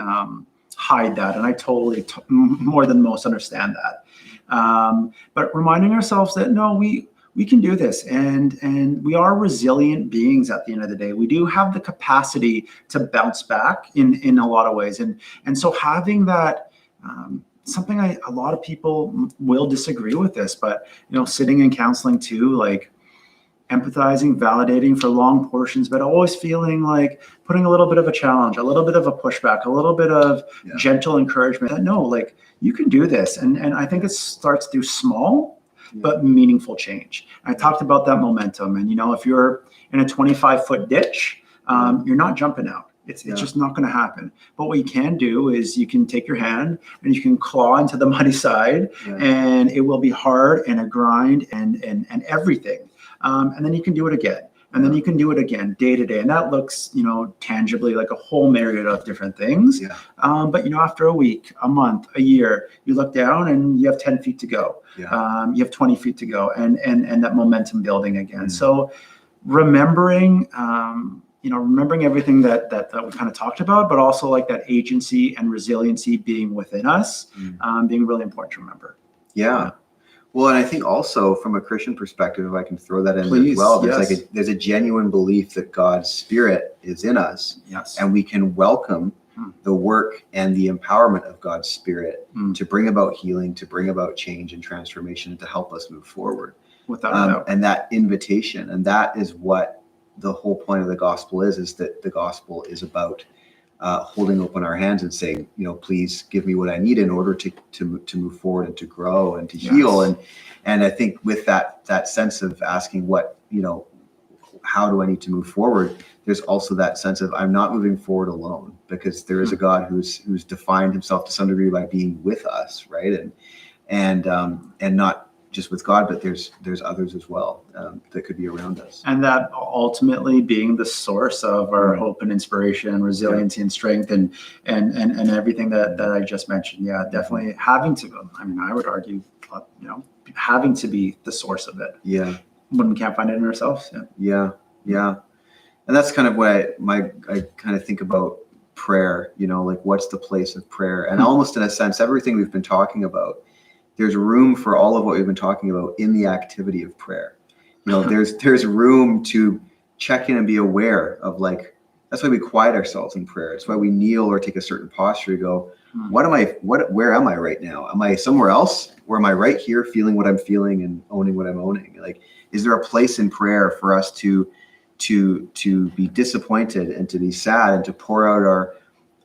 hide that. And I totally, more than most, understand that. But reminding ourselves that, no, we can do this, and we are resilient beings at the end of the day. We do have the capacity to bounce back in a lot of ways. And so having that, something a lot of people will disagree with this, but sitting in counseling too, like empathizing, validating for long portions, but always feeling like putting a little bit of a challenge, a little bit of a pushback, a little bit of gentle encouragement that no, like you can do this. And I think it starts to do small, but meaningful change. I talked about that momentum. And, if you're in a 25-foot ditch, you're not jumping out. It's just not going to happen. But what you can do is you can take your hand and you can claw into the muddy side, and it will be hard and a grind and everything. And then you can do it again. And then you can do it again day to day. And that looks, tangibly like a whole myriad of different things. But, after a week, a month, a year, you look down and you have 10 feet to go. You have 20 feet to go, and that momentum building again. So remembering, remembering everything that we kind of talked about, but also like that agency and resiliency being within us, being really important to remember. Yeah. Well, and I think also from a Christian perspective, if I can throw that in as well, there's a genuine belief that God's Spirit is in us, and we can welcome the work and the empowerment of God's Spirit to bring about healing, to bring about change and transformation, and to help us move forward. Without a doubt. And that invitation, and that is what the whole point of the gospel is that the gospel is about holding open our hands and saying, please give me what I need in order to move forward and to grow and to heal. And I think with that sense of asking how do I need to move forward, there's also that sense of I'm not moving forward alone, because there is a God who's defined himself to some degree by being with us, right? And not just with God, but there's others as well that could be around us. And that ultimately being the source of our hope and inspiration and resiliency and strength and everything that I just mentioned. Yeah, definitely having to, I would argue, having to be the source of it. Yeah. When we can't find it in ourselves. Yeah. And that's kind of what I kind of think about prayer, like what's the place of prayer? And almost in a sense, everything we've been talking about, there's room for all of what we've been talking about in the activity of prayer. There's room to check in and be aware of, like, that's why we quiet ourselves in prayer. It's why we kneel or take a certain posture to go, where am I right now? Am I somewhere else? Or am I right here feeling what I'm feeling and owning what I'm owning? Like, is there a place in prayer for us to be disappointed and to be sad and to pour out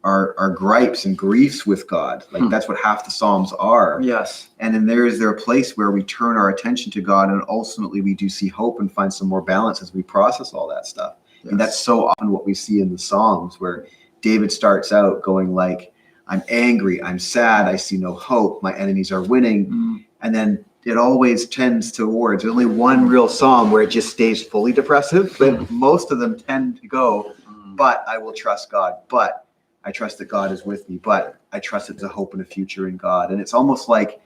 our gripes and griefs with God? Like that's what half the Psalms are. Yes. And then there a place where we turn our attention to God, and ultimately we do see hope and find some more balance as we process all that stuff. Yes. And that's so often what we see in the Psalms, where David starts out going like, I'm angry, I'm sad, I see no hope, my enemies are winning. And then it always tends towards, there's only one real Psalm where it just stays fully depressive, but most of them tend to go, but I will trust God, but I trust that God is with me, but I trust that there's a hope and a future in God. And it's almost like,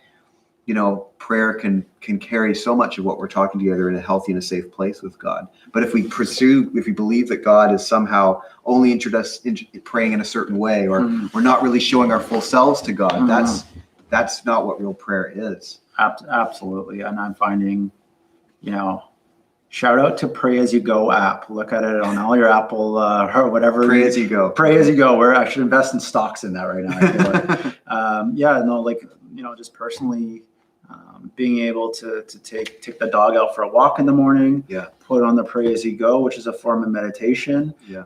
prayer can carry so much of what we're talking together in a healthy and a safe place with God. But if we believe that God is somehow only praying in a certain way, or we're not really showing our full selves to God, that's not what real prayer is. Absolutely. And I'm finding, shout out to Pray As You Go app. Look at it on all your Apple or whatever. Pray As You Go. Pray As You Go. Where I should invest in stocks in that right now. I feel like. Just personally, Being able to take the dog out for a walk in the morning, Yeah. put on the Pray As You Go, which is a form of meditation, Yeah.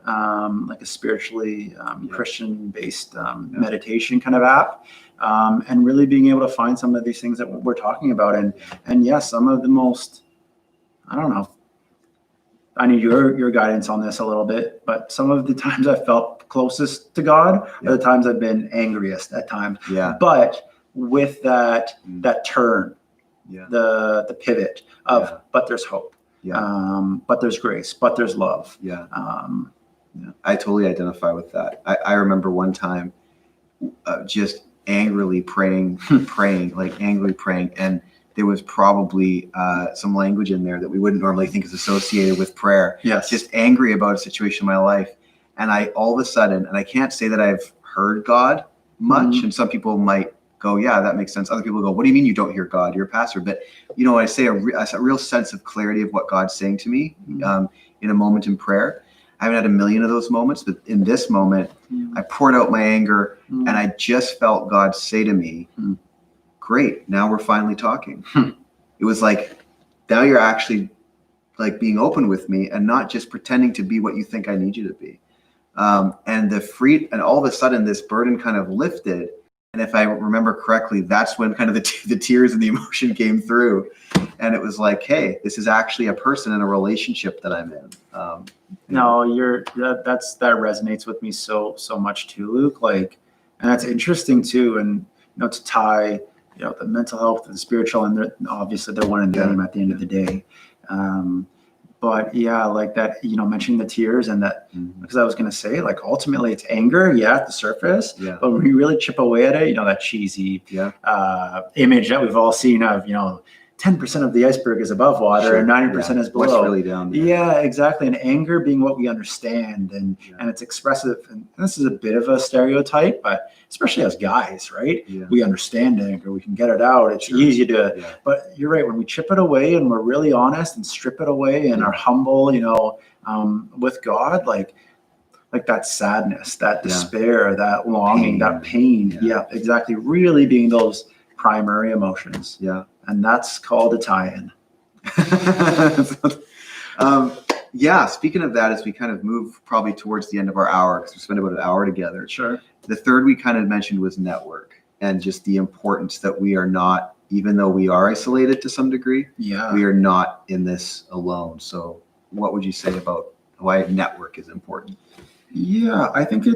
like a spiritually Christian-based meditation kind of app, and really being able to find some of these things that we're talking about. And yes, some of the most, I don't know, I need your guidance on this a little bit, but some of the times I felt closest to God are the times I've been angriest at times. Yeah. But with that turn, the pivot of, but there's hope, but there's grace, but there's love. I totally identify with that. I remember one time just angrily praying, and there was probably some language in there that we wouldn't normally think is associated with prayer. Yes. Just angry about a situation in my life. And I all of a sudden, and I can't say that I've heard God much, and some people might go, yeah, that makes sense. Other people go, what do you mean you don't hear God? You're a pastor. But, I say a real sense of clarity of what God's saying to me in a moment in prayer. I haven't had a million of those moments, but in this moment, I poured out my anger, and I just felt God say to me, great, now we're finally talking. It was like, now you're actually like being open with me and not just pretending to be what you think I need you to be. And all of a sudden this burden kind of lifted. And if I remember correctly, that's when kind of the tears and the emotion came through. And it was like, hey, this is actually a person in a relationship that I'm in. No, that resonates with me so much too, Luke. Like, and that's interesting too. And, to tie, the mental health and the spiritual, and obviously they're one and the same at the end of the day. But yeah, like that, mentioning the tears and that, because I was going to say, like, ultimately it's anger, at the surface, but when you really chip away at it, that cheesy image that we've all seen of, 10% of the iceberg is above water and 90% is below. What's really down there? Yeah, exactly. And anger being what we understand and it's expressive. And this is a bit of a stereotype, but especially as guys, right? We understand anger. We can get it out. It's easy to, but you're right. When we chip it away and we're really honest and strip it away and are humble, with God, like that sadness, that despair, that longing, that pain. Yeah, exactly. Really being those primary emotions. And that's called a tie-in. Speaking of that, as we kind of move probably towards the end of our hour, because we spent about an hour together. Sure. The third we kind of mentioned was network, and just the importance that we are not, even though we are isolated to some degree, we are not in this alone. So what would you say about why network is important? Yeah, I think there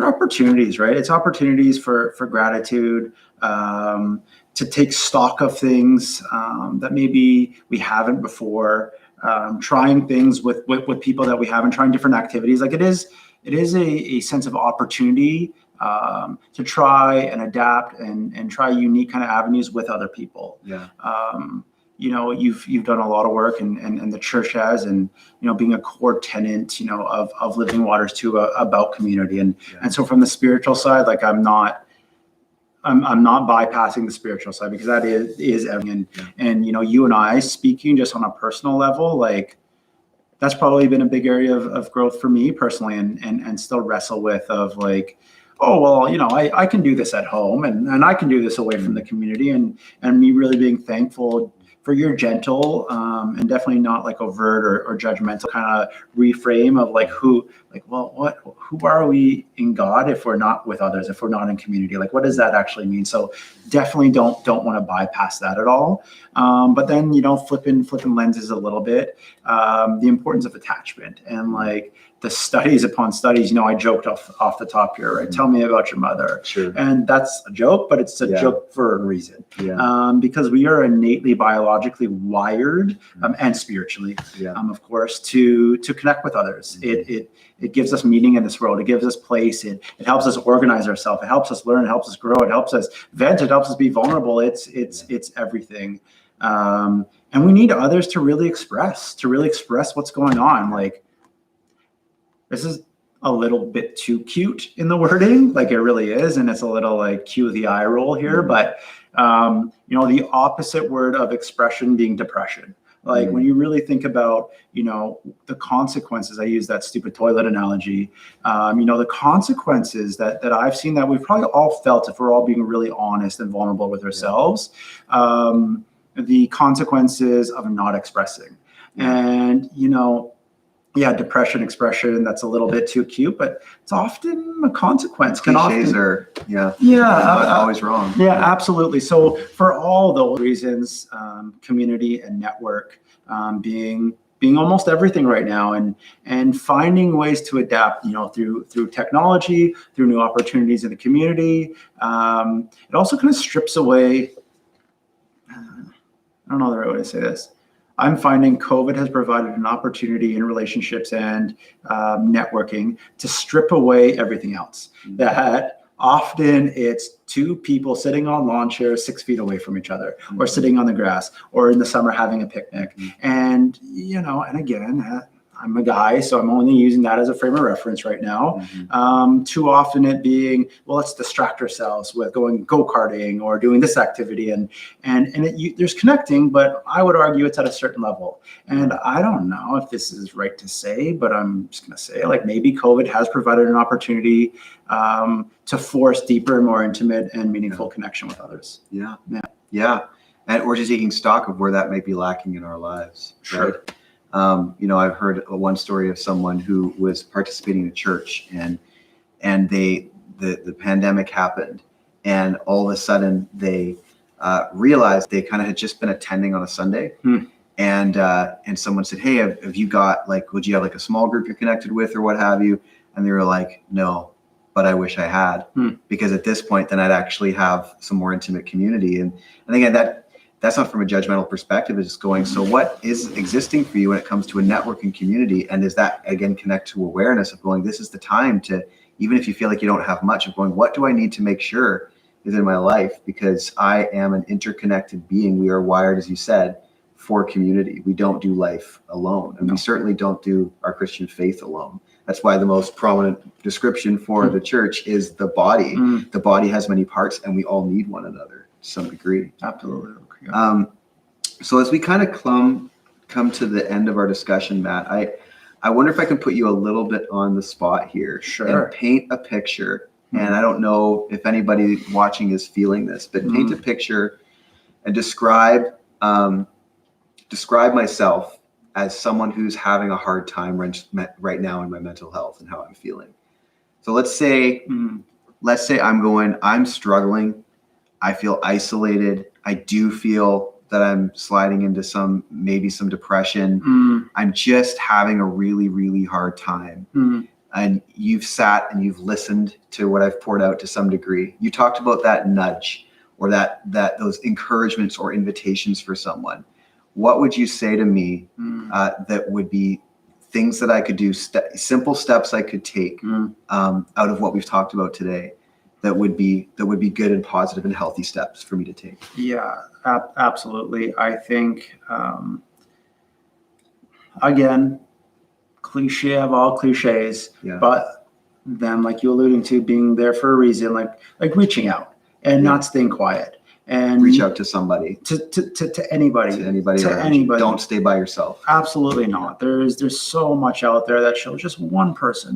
are opportunities, right? It's opportunities for gratitude, to take stock of things that maybe we haven't before, trying things with people that we haven't, trying different activities. Like it is a sense of opportunity to try and adapt and try unique kind of avenues with other people. You've done a lot of work and the church has, and being a core tenant of Living Waters too, about community, and so from the spiritual side, like I'm not bypassing the spiritual side, because that is everything. And you and I speaking just on a personal level, like that's probably been a big area of growth for me personally, and still wrestle with of like, oh, well, I can do this at home and I can do this away from the community, and me really being thankful for your gentle and definitely not like overt or judgmental kind of reframe of like who are we in God if we're not with others, if we're not in community? Like, what does that actually mean? So definitely don't want to bypass that at all. But then, flipping lenses a little bit, the importance of attachment and like the studies upon studies. I joked off the top here, right? Tell me about your mother. Sure. And that's a joke, but it's a joke for a reason. Because we are innately biologically wired and spiritually, of course, to connect with others. It gives us meaning in this world. It gives us place. It helps us organize ourselves. It helps us learn. It helps us grow. It helps us vent. It helps us be vulnerable. It's everything. And we need others to really express what's going on. Like, this is a little bit too cute in the wording, like it really is. And it's a little like cue the eye roll here, but the opposite word of expression being depression. Like when you really think about, the consequences, I use that stupid toilet analogy, the consequences that I've seen that we've probably all felt if we're all being really honest and vulnerable with ourselves, the consequences of not expressing. And, depression expression, that's a little bit too cute, but it's often a consequence. Cliches are, not always wrong. Yeah, absolutely. So for all those reasons, community and network being almost everything right now, and finding ways to adapt, through technology, through new opportunities in the community. It also kind of strips away, I don't know the right way to say this. I'm finding COVID has provided an opportunity in relationships and networking to strip away everything else. That often it's two people sitting on lawn chairs 6 feet away from each other, or sitting on the grass, or in the summer having a picnic. And, and again, I'm a guy, so I'm only using that as a frame of reference right now. Too often it being, well, let's distract ourselves with going go-karting or doing this activity, and there's connecting, but I would argue it's at a certain level. And I don't know if this is right to say, but I'm just going to say, like, maybe COVID has provided an opportunity to force deeper and more intimate and meaningful connection with others. Yeah. And or just taking stock of where that might be lacking in our lives. Sure. Right? I've heard one story of someone who was participating in a church, and the pandemic happened, and all of a sudden they realized they kind of had just been attending on a Sunday, and someone said, "Hey, have you got, like, would you have like a small group you're connected with or what have you?" And they were like, "No, but I wish I had, because at this point then I'd actually have some more intimate community." And again, that's not from a judgmental perspective. It's just going, so what is existing for you when it comes to a networking community? And does that, again, connect to awareness of going, this is the time to, even if you feel like you don't have much, of going, what do I need to make sure is in my life? Because I am an interconnected being. We are wired, as you said, for community. We don't do life alone. And we certainly don't do our Christian faith alone. That's why the most prominent description for the church is the body. The body has many parts, and we all need one another to some degree. Absolutely. So as we kind of come to the end of our discussion, Matt, I wonder if I can put you a little bit on the spot here. Sure. And paint a picture. And I don't know if anybody watching is feeling this, but paint a picture and describe myself as someone who's having a hard time right now in my mental health and how I'm feeling. So let's say I'm struggling. I feel isolated. I do feel that I'm sliding into maybe some depression. I'm just having a really, really hard time. And you've sat and you've listened to what I've poured out to some degree. You talked about that nudge, or that those encouragements or invitations for someone. What would you say to me that would be things that I could do, simple steps I could take out of what we've talked about today, that would be good and positive and healthy steps for me to take? Yeah, absolutely. I think, again, cliche of all cliches, but them, like you alluding to, being there for a reason, like reaching out and not staying quiet, and reach out to somebody, to anybody, Don't stay by yourself. Absolutely not. There's so much out there that shows just one person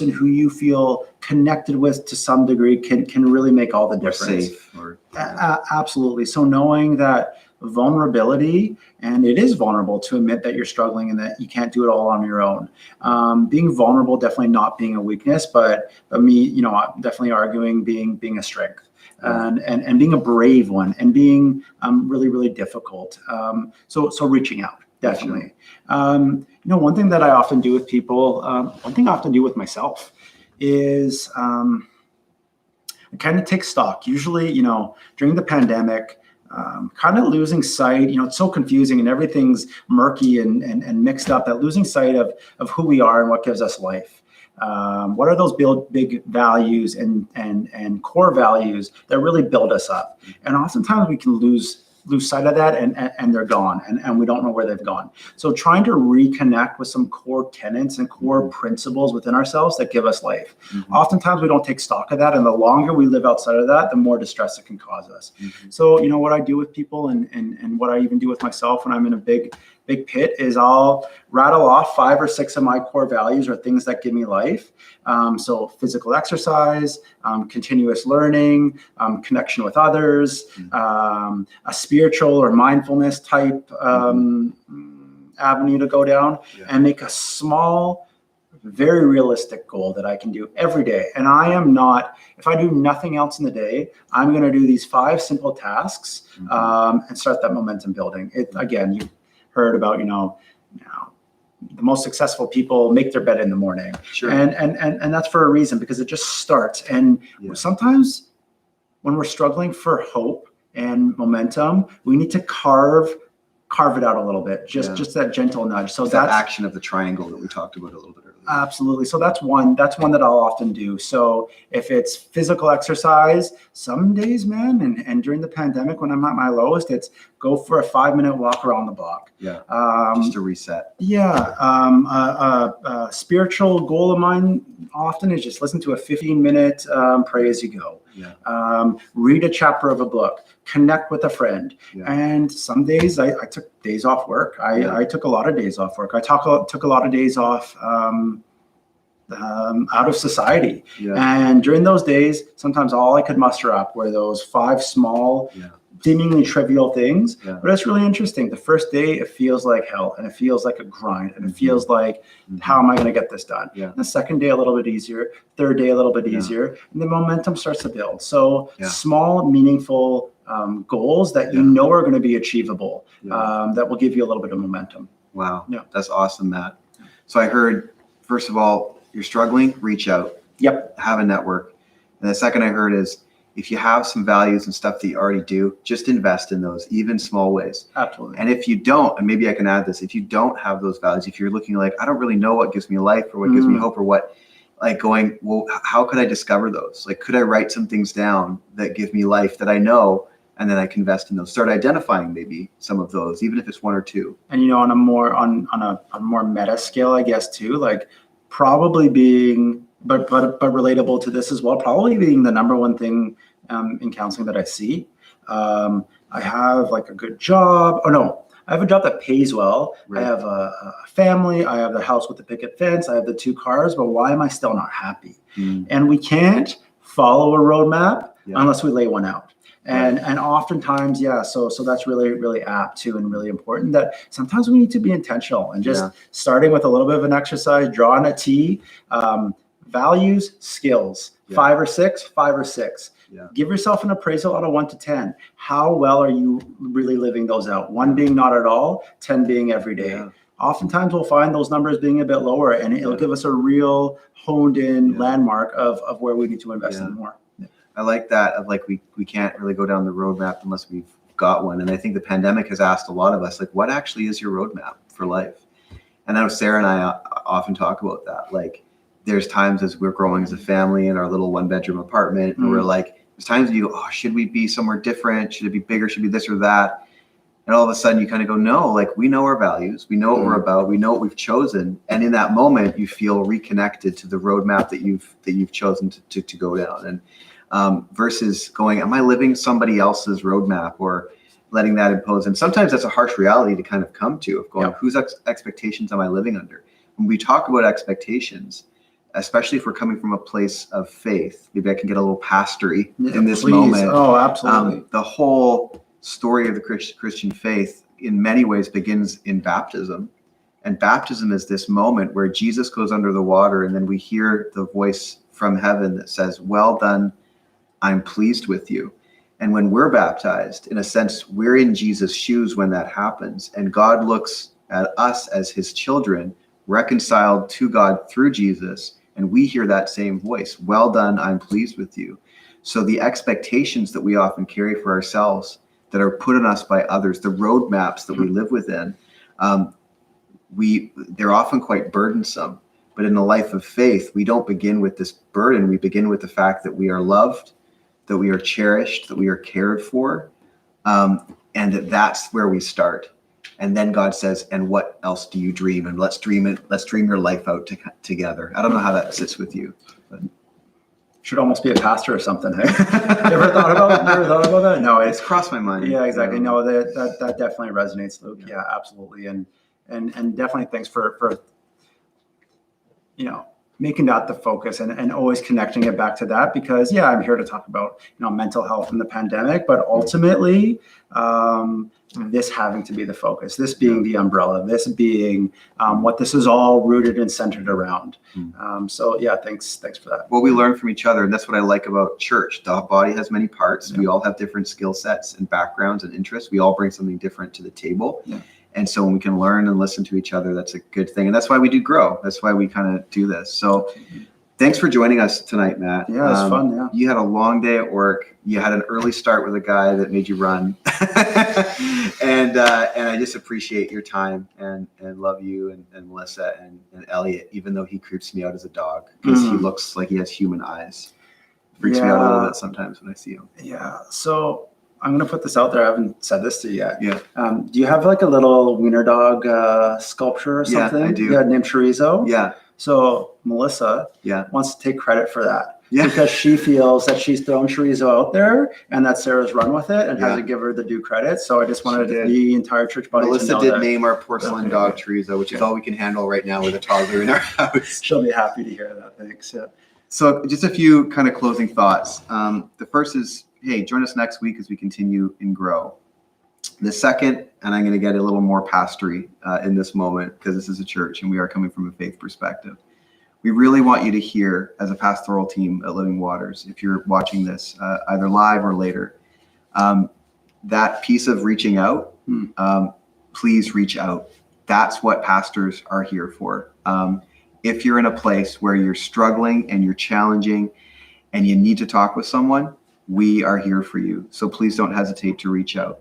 who you feel connected with to some degree can really make all the difference. Absolutely. So knowing that vulnerability, and it is vulnerable to admit that you're struggling and that you can't do it all on your own. Being vulnerable, definitely not being a weakness, but me, I'm definitely arguing being a strength. And being a brave one, and being really, really difficult. So reaching out, definitely. One thing that I often do with people, one thing I often do with myself is I kind of take stock. Usually, during the pandemic, kind of losing sight, it's so confusing and everything's murky and mixed up, that losing sight of who we are and what gives us life. What are those big values and core values that really build us up? And oftentimes we can lose lose sight of that, and they're gone, and we don't know where they've gone. So trying to reconnect with some core tenets and core principles within ourselves that give us life. Oftentimes we don't take stock of that, and the longer we live outside of that, the more distress it can cause us. So, what I do with people and what I even do with myself when I'm in a big pit is I'll rattle off 5 or 6 of my core values or things that give me life. So physical exercise, continuous learning, connection with others, a spiritual or mindfulness type avenue to go down, and make a small, very realistic goal that I can do every day. And I am not, if I do nothing else in the day, I'm going to do these 5 simple tasks and start that momentum building. Again, you heard about, the most successful people make their bed in the morning. Sure. And that's for a reason, because it just starts. And sometimes when we're struggling for hope and momentum, we need to carve it out a little bit, just that gentle nudge. So that action of the triangle that we talked about a little bit earlier. Absolutely. So that's one that I'll often do. So if it's physical exercise, some days, man, and during the pandemic when I'm at my lowest, it's go for a 5-minute walk around the block. Yeah. Just to reset. Yeah. A spiritual goal of mine often is just listen to a 15-minute pray as you go. Yeah. Read a chapter of a book, connect with a friend. Yeah. And some days I took days off work. I took a lot of days off work. I took a lot of days off out of society. Yeah. And during those days, sometimes all I could muster up were those 5 small, seemingly trivial things. Yeah. But it's really interesting. The first day, it feels like hell, and it feels like a grind, and it feels like, how am I going to get this done? Yeah. The second day, a little bit easier. Third day, a little bit easier. And the momentum starts to build. So small, meaningful goals that you know are going to be achievable, that will give you a little bit of momentum. Wow. Yeah. That's awesome, Matt. So I heard, first of all, you're struggling, reach out. Yep. Have a network. And the second I heard is, if you have some values and stuff that you already do, just invest in those, even small ways. Absolutely. And if you don't, and maybe I can add this, if you don't have those values, if you're looking like, I don't really know what gives me life or what gives me hope or what, like going, well, how could I discover those? Like, could I write some things down that give me life that I know, and then I can invest in those? Start identifying maybe some of those, even if it's 1 or 2. And on a more meta scale, I guess too, like probably being, but relatable to this as well, probably being the number one thing in counseling that I see. I have like a good job. Oh no, I have a job that pays well. Right. I have a family. I have the house with the picket fence. I have the 2 cars. But why am I still not happy? And we can't follow a roadmap unless we lay one out. And oftentimes, so that's really, really apt too, and really important that sometimes we need to be intentional and just starting with a little bit of an exercise, drawing a T, values, skills, 5 or 6. Yeah. Give yourself an appraisal out of 1 to 10. How well are you really living those out? 1 being not at all, 10 being every day. Yeah. Oftentimes we'll find those numbers being a bit lower, and it'll give us a real honed in landmark of where we need to invest in more. I like that, of like we can't really go down the roadmap unless we've got one. And I think the pandemic has asked a lot of us, like, what actually is your roadmap for life? And I know Sarah and I often talk about that. Like, there's times as we're growing as a family in our little 1-bedroom apartment, and we're like, there's times you go, oh, should we be somewhere different? Should it be bigger? Should it be this or that? And all of a sudden you kind of go, no, like, we know our values. We know what we're about. We know what we've chosen. And in that moment, you feel reconnected to the roadmap that you've chosen to go down. And versus going, am I living somebody else's roadmap, or letting that impose? And sometimes that's a harsh reality to kind of come to, of going, whose expectations am I living under? When we talk about expectations, especially if we're coming from a place of faith, maybe I can get a little pastory in this moment. Oh, absolutely. The whole story of the Christian faith in many ways begins in baptism. And baptism is this moment where Jesus goes under the water, and then we hear the voice from heaven that says, well done, I'm pleased with you. And when we're baptized, in a sense, we're in Jesus' shoes when that happens. And God looks at us as his children, reconciled to God through Jesus. And we hear that same voice, well done, I'm pleased with you. So the expectations that we often carry for ourselves that are put on us by others, the roadmaps that we live within, they're often quite burdensome. But in the life of faith, we don't begin with this burden. We begin with the fact that we are loved, that we are cherished, that we are cared for, And that's where we start. And then God says, and what else do you dream? And let's dream it. Let's dream your life out together. I don't know how that sits with you. But. Should almost be a pastor or something. Hey? You ever thought about that? No, It's crossed my mind. Yeah, exactly. No, that definitely resonates, Luke. Yeah, absolutely. And definitely thanks for making that the focus and always connecting it back to that, because I'm here to talk about mental health in the pandemic, but ultimately this having to be the focus, this being the umbrella, this being what this is all rooted and centered around. So thanks for that. Well, we learn from each other, and that's what I like about church. The body has many parts. We all have different skill sets and backgrounds and interests. We all bring something different to the table. And so when we can learn and listen to each other, that's a good thing. And that's why we do grow. That's why we kind of do this. So thanks for joining us tonight, Matt. Yeah, it was fun. Yeah. You had a long day at work. You had an early start with a guy that made you run. And I just appreciate your time and love you and Melissa and Elliot, even though he creeps me out as a dog, because he looks like he has human eyes. Freaks me out a little bit sometimes when I see him. Yeah. So I'm going to put this out there. I haven't said this to you yet. Yeah. Do you have like a little wiener dog sculpture or something? Yeah, I do. Yeah, named Chorizo? Yeah. So Melissa wants to take credit for that. Yeah. Because she feels that she's thrown chorizo out there and that Sarah's run with it and has to give her the due credit. So I just wanted the entire church body Melissa to know did name our porcelain dog Chorizo, which is all we can handle right now with a toddler in our house. She'll be happy to hear that. Thanks. Yeah. So just a few kind of closing thoughts. The first is, hey, join us next week as we continue and grow. The second, and I'm going to get a little more pastory in this moment because this is a church and we are coming from a faith perspective. We really want you to hear, as a pastoral team at Living Waters, if you're watching this either live or later, that piece of reaching out, please reach out. That's what pastors are here for. If you're in a place where you're struggling and you're challenging and you need to talk with someone, we are here for you. So please don't hesitate to reach out.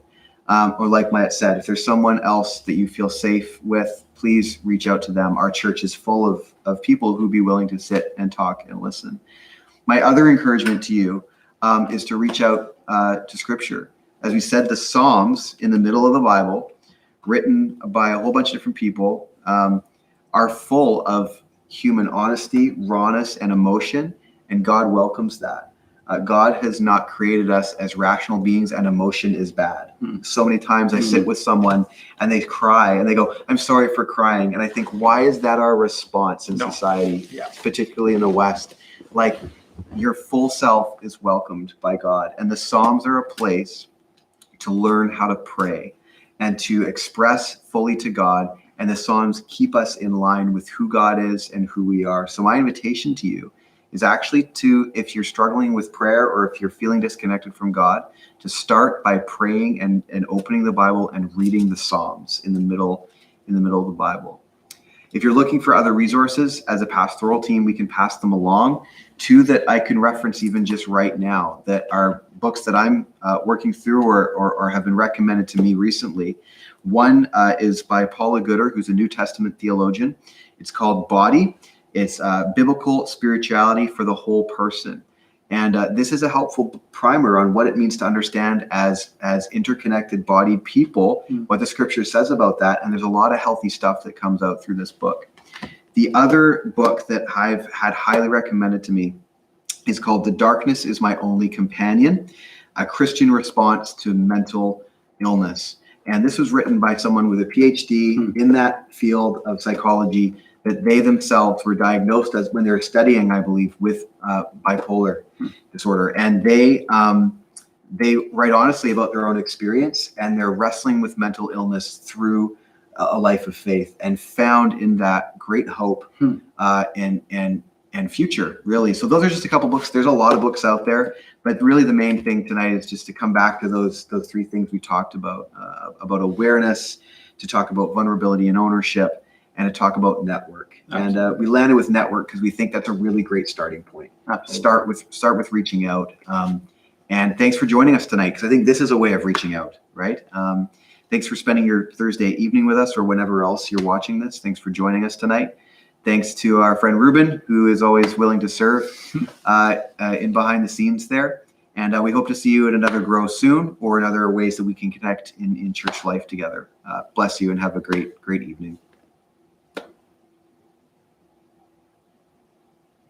Or like Matt said, if there's someone else that you feel safe with, please reach out to them. Our church is full of people who'd be willing to sit and talk and listen. My other encouragement to you is to reach out to Scripture. As we said, the Psalms in the middle of the Bible, written by a whole bunch of different people, are full of human honesty, rawness, and emotion, and God welcomes that. God has not created us as rational beings, and emotion is bad. So many times I sit with someone and they cry and they go, I'm sorry for crying. And I think, why is that our response in society, particularly in the West? Like, your full self is welcomed by God. And the Psalms are a place to learn how to pray and to express fully to God. And the Psalms keep us in line with who God is and who we are. So my invitation to you is actually to, if you're struggling with prayer or if you're feeling disconnected from God, to start by praying and opening the Bible and reading the Psalms in the middle of the Bible. If you're looking for other resources, as a pastoral team, we can pass them along. Two that I can reference even just right now that are books that I'm working through or have been recommended to me recently. One is by Paula Gooder, who's a New Testament theologian. It's called Body. It's biblical spirituality for the whole person. And this is a helpful primer on what it means to understand as interconnected bodied people, what the scripture says about that. And there's a lot of healthy stuff that comes out through this book. The other book that I've had highly recommended to me is called The Darkness is My Only Companion, a Christian response to mental illness. And this was written by someone with a PhD in that field of psychology, that they themselves were diagnosed as, when they were studying, I believe, with bipolar disorder. And they write honestly about their own experience, and they're wrestling with mental illness through a life of faith, and found in that great hope and future, really. So those are just a couple books. There's a lot of books out there, but really the main thing tonight is just to come back to those three things we talked about awareness, to talk about vulnerability and ownership, and to talk about network. Absolutely. And we landed with network because we think that's a really great starting point. Absolutely. Start with reaching out. And thanks for joining us tonight, because I think this is a way of reaching out, right? Thanks for spending your Thursday evening with us, or whenever else you're watching this. Thanks for joining us tonight. Thanks to our friend Ruben, who is always willing to serve in behind the scenes there. And we hope to see you at another Grow soon, or in other ways that we can connect in church life together. Bless you and have a great evening.